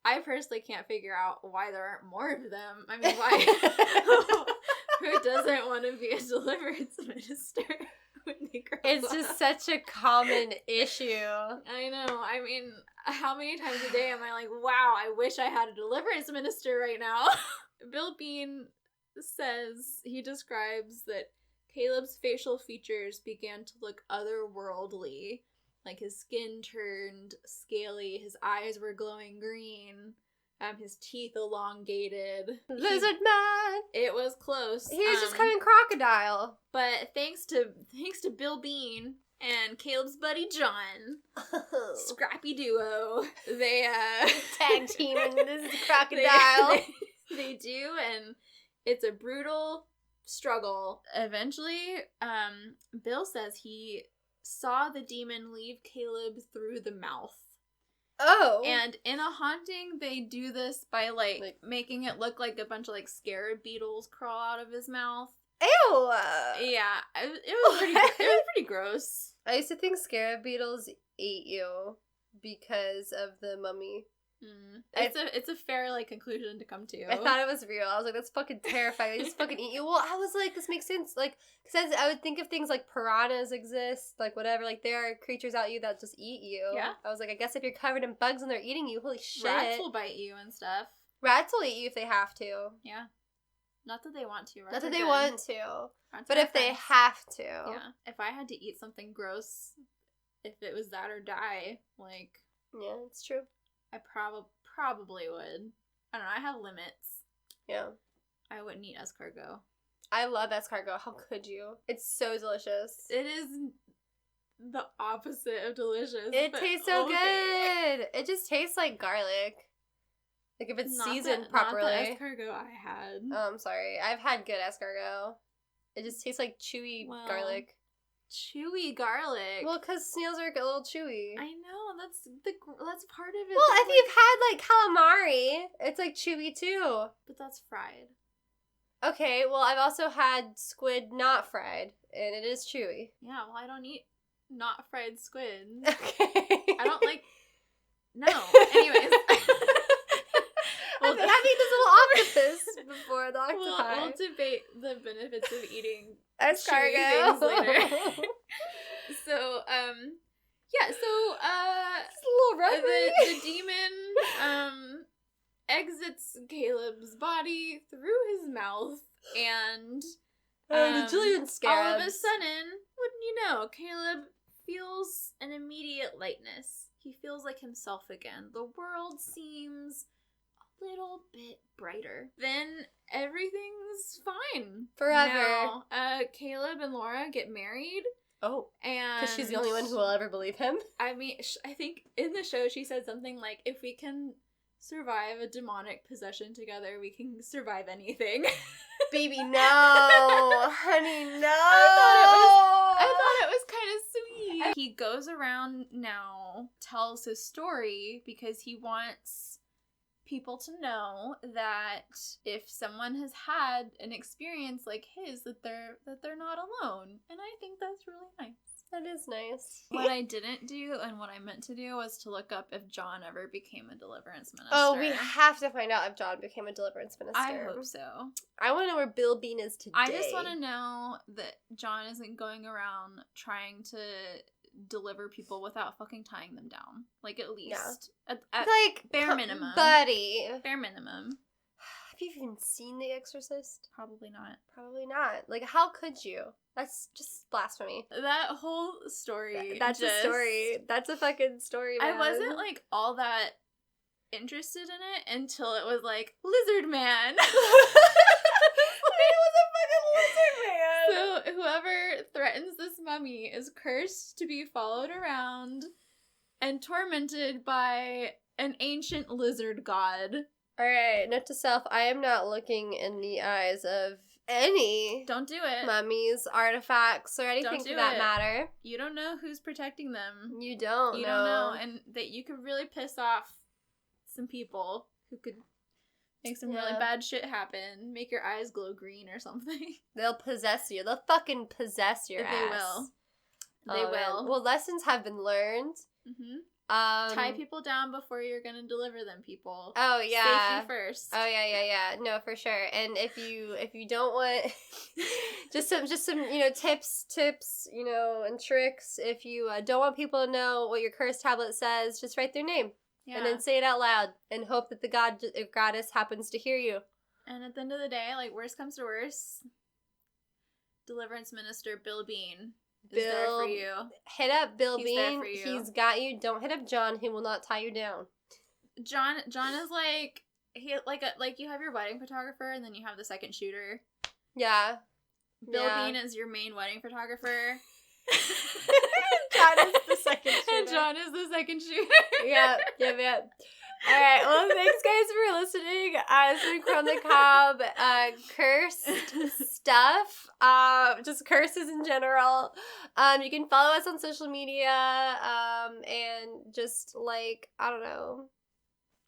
Speaker 3: I personally can't figure out why there aren't more of them. I mean, why? Who doesn't want to be a deliverance minister when they grow
Speaker 2: It's
Speaker 3: up?
Speaker 2: just such a common issue.
Speaker 3: I know. I mean, how many times a day am I like, wow, I wish I had a deliverance minister right now? Bill Bean says, he describes that Caleb's facial features began to look otherworldly. Like his skin turned scaly, his eyes were glowing green, his teeth elongated.
Speaker 2: Lizard man!
Speaker 3: It was close.
Speaker 2: He was just coming crocodile.
Speaker 3: But thanks to Bill Bean and Caleb's buddy John, scrappy duo, they
Speaker 2: tag teaming this crocodile.
Speaker 3: They do, and it's a brutal struggle. Eventually, Bill says he saw the demon leave Caleb through the mouth.
Speaker 2: Oh.
Speaker 3: And in A Haunting, they do this by, like making it look like a bunch of, like, scarab beetles crawl out of his mouth.
Speaker 2: Ew!
Speaker 3: Yeah, it was pretty gross.
Speaker 2: I used to think scarab beetles ate you because of the mummy.
Speaker 3: It's a fair, like, conclusion to come to.
Speaker 2: I thought it was real. I was like, that's fucking terrifying. They just fucking eat you. Well, I was like, this makes sense. Like, since I would think of things like piranhas exist, like whatever, like there are creatures out you that just eat you.
Speaker 3: Yeah.
Speaker 2: I was like, I guess if you're covered in bugs and they're eating you, holy shit.
Speaker 3: Rats will bite you and stuff.
Speaker 2: Rats will eat you if they have to.
Speaker 3: Yeah. Not that they want to.
Speaker 2: Not that they want to.
Speaker 3: Rats
Speaker 2: But
Speaker 3: are
Speaker 2: if they
Speaker 3: friends.
Speaker 2: have to.
Speaker 3: Yeah. If I had to eat something gross, if it was that or die, like...
Speaker 2: Yeah, it's true.
Speaker 3: I probably would. I don't know, I have limits.
Speaker 2: Yeah.
Speaker 3: I wouldn't eat escargot.
Speaker 2: I love escargot. How could you? It's so delicious.
Speaker 3: It is the opposite of delicious.
Speaker 2: It
Speaker 3: but
Speaker 2: tastes so
Speaker 3: okay.
Speaker 2: good. It just tastes like garlic. Like if it's
Speaker 3: Not
Speaker 2: seasoned
Speaker 3: the,
Speaker 2: properly.
Speaker 3: Not the escargot I had.
Speaker 2: Oh, I'm sorry. I've had good escargot. It just tastes like chewy garlic.
Speaker 3: Chewy garlic.
Speaker 2: Well, because snails are a little chewy.
Speaker 3: I know, that's part of it.
Speaker 2: Well,
Speaker 3: but,
Speaker 2: if you've had like calamari, it's like chewy too.
Speaker 3: But that's fried.
Speaker 2: Okay, well, I've also had squid not fried, and it is chewy.
Speaker 3: Yeah, well, I don't eat not fried squid.
Speaker 2: Okay.
Speaker 3: I don't like... No. Anyways.
Speaker 2: I've eaten this little octopus before the octopi.
Speaker 3: We'll debate the benefits of eating
Speaker 2: escargot
Speaker 3: things later. So, yeah, so,
Speaker 2: it's a little rubbery.
Speaker 3: the demon, exits Caleb's body through his mouth, and,
Speaker 2: the Julian scarabs.
Speaker 3: all of a sudden, wouldn't you know, Caleb feels an immediate lightness. He feels like himself again. The world seems a little bit brighter. Then everything's fine.
Speaker 2: Forever.
Speaker 3: Now, Caleb and Laura get married.
Speaker 2: Oh.
Speaker 3: And
Speaker 2: Because she's the only one who will ever believe him.
Speaker 3: I mean, I think in the show she said something like, if we can survive a demonic possession together, we can survive anything.
Speaker 2: Baby, no. Honey, no.
Speaker 3: I thought it was kind of sweet. He goes around now, tells his story because he wants people to know that if someone has had an experience like his, that they're not alone. And I think that's really nice.
Speaker 2: That is nice.
Speaker 3: What I didn't do and what I meant to do was to look up if John ever became a deliverance minister.
Speaker 2: Oh, we have to find out if John became a deliverance minister.
Speaker 3: I hope so.
Speaker 2: I want to know where Bill Bean is today.
Speaker 3: I just want to know that John isn't going around trying to deliver people without fucking tying them down. Like, at least.
Speaker 2: Yeah.
Speaker 3: At
Speaker 2: like,
Speaker 3: bare minimum.
Speaker 2: Buddy.
Speaker 3: Bare minimum.
Speaker 2: Have you even seen The Exorcist?
Speaker 3: Probably not.
Speaker 2: Probably not. Like, how could you? That's just blasphemy.
Speaker 3: That whole story.
Speaker 2: That's a story. That's a fucking story, man.
Speaker 3: I wasn't, like, all that interested in it until it was, like, Lizard Man.
Speaker 2: It was a fucking lizard man.
Speaker 3: So, whoever threatens this mummy is cursed to be followed around and tormented by an ancient lizard god.
Speaker 2: Alright, note to self, I am not looking in the eyes of any
Speaker 3: Don't do it.
Speaker 2: mummies, artifacts, or anything
Speaker 3: do
Speaker 2: for that
Speaker 3: it.
Speaker 2: matter.
Speaker 3: You don't know who's protecting them.
Speaker 2: You don't
Speaker 3: You
Speaker 2: know.
Speaker 3: don't know. And that you could really piss off some people who could make some really
Speaker 2: Yeah.
Speaker 3: bad shit happen. Make your eyes glow green or something.
Speaker 2: They'll possess you. They'll fucking possess your
Speaker 3: They
Speaker 2: ass.
Speaker 3: will.
Speaker 2: Oh,
Speaker 3: They
Speaker 2: man.
Speaker 3: will.
Speaker 2: Well, lessons have been learned.
Speaker 3: Mm-hmm.
Speaker 2: Tie
Speaker 3: Tie people down before you're gonna deliver them, people.
Speaker 2: Oh yeah.
Speaker 3: Safety first.
Speaker 2: Oh yeah. No, for sure. And if you don't want just some tips, and tricks. If you don't want people to know what your curse tablet says, just write their name and then say it out loud and hope that the goddess happens to hear you.
Speaker 3: And at the end of the day, like, worst comes to worst, deliverance minister Bill Bean is there for you.
Speaker 2: Hit up Bill
Speaker 3: He's
Speaker 2: Bean.
Speaker 3: there for you.
Speaker 2: He's got you. Don't hit up John. He will not tie you down.
Speaker 3: John is like you have your wedding photographer and then you have the second shooter.
Speaker 2: Yeah.
Speaker 3: Bill
Speaker 2: Yeah.
Speaker 3: Bean is your main wedding photographer.
Speaker 2: John is the second shooter.
Speaker 3: And John is the second shooter.
Speaker 2: Yep. All right. Well, thanks guys for listening. It's been Crown the Cobb, cursed stuff. Just curses in general. You can follow us on social media. And just I don't know,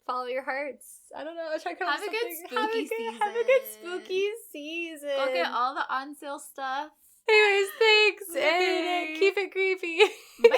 Speaker 2: follow your hearts. I don't know. I'm trying to come up
Speaker 3: Have
Speaker 2: with
Speaker 3: a good
Speaker 2: something.
Speaker 3: spooky
Speaker 2: Have a good
Speaker 3: season.
Speaker 2: spooky season.
Speaker 3: Go get all the on sale stuff.
Speaker 2: Anyways, thanks
Speaker 3: Okay.
Speaker 2: and keep it creepy.
Speaker 3: Bye.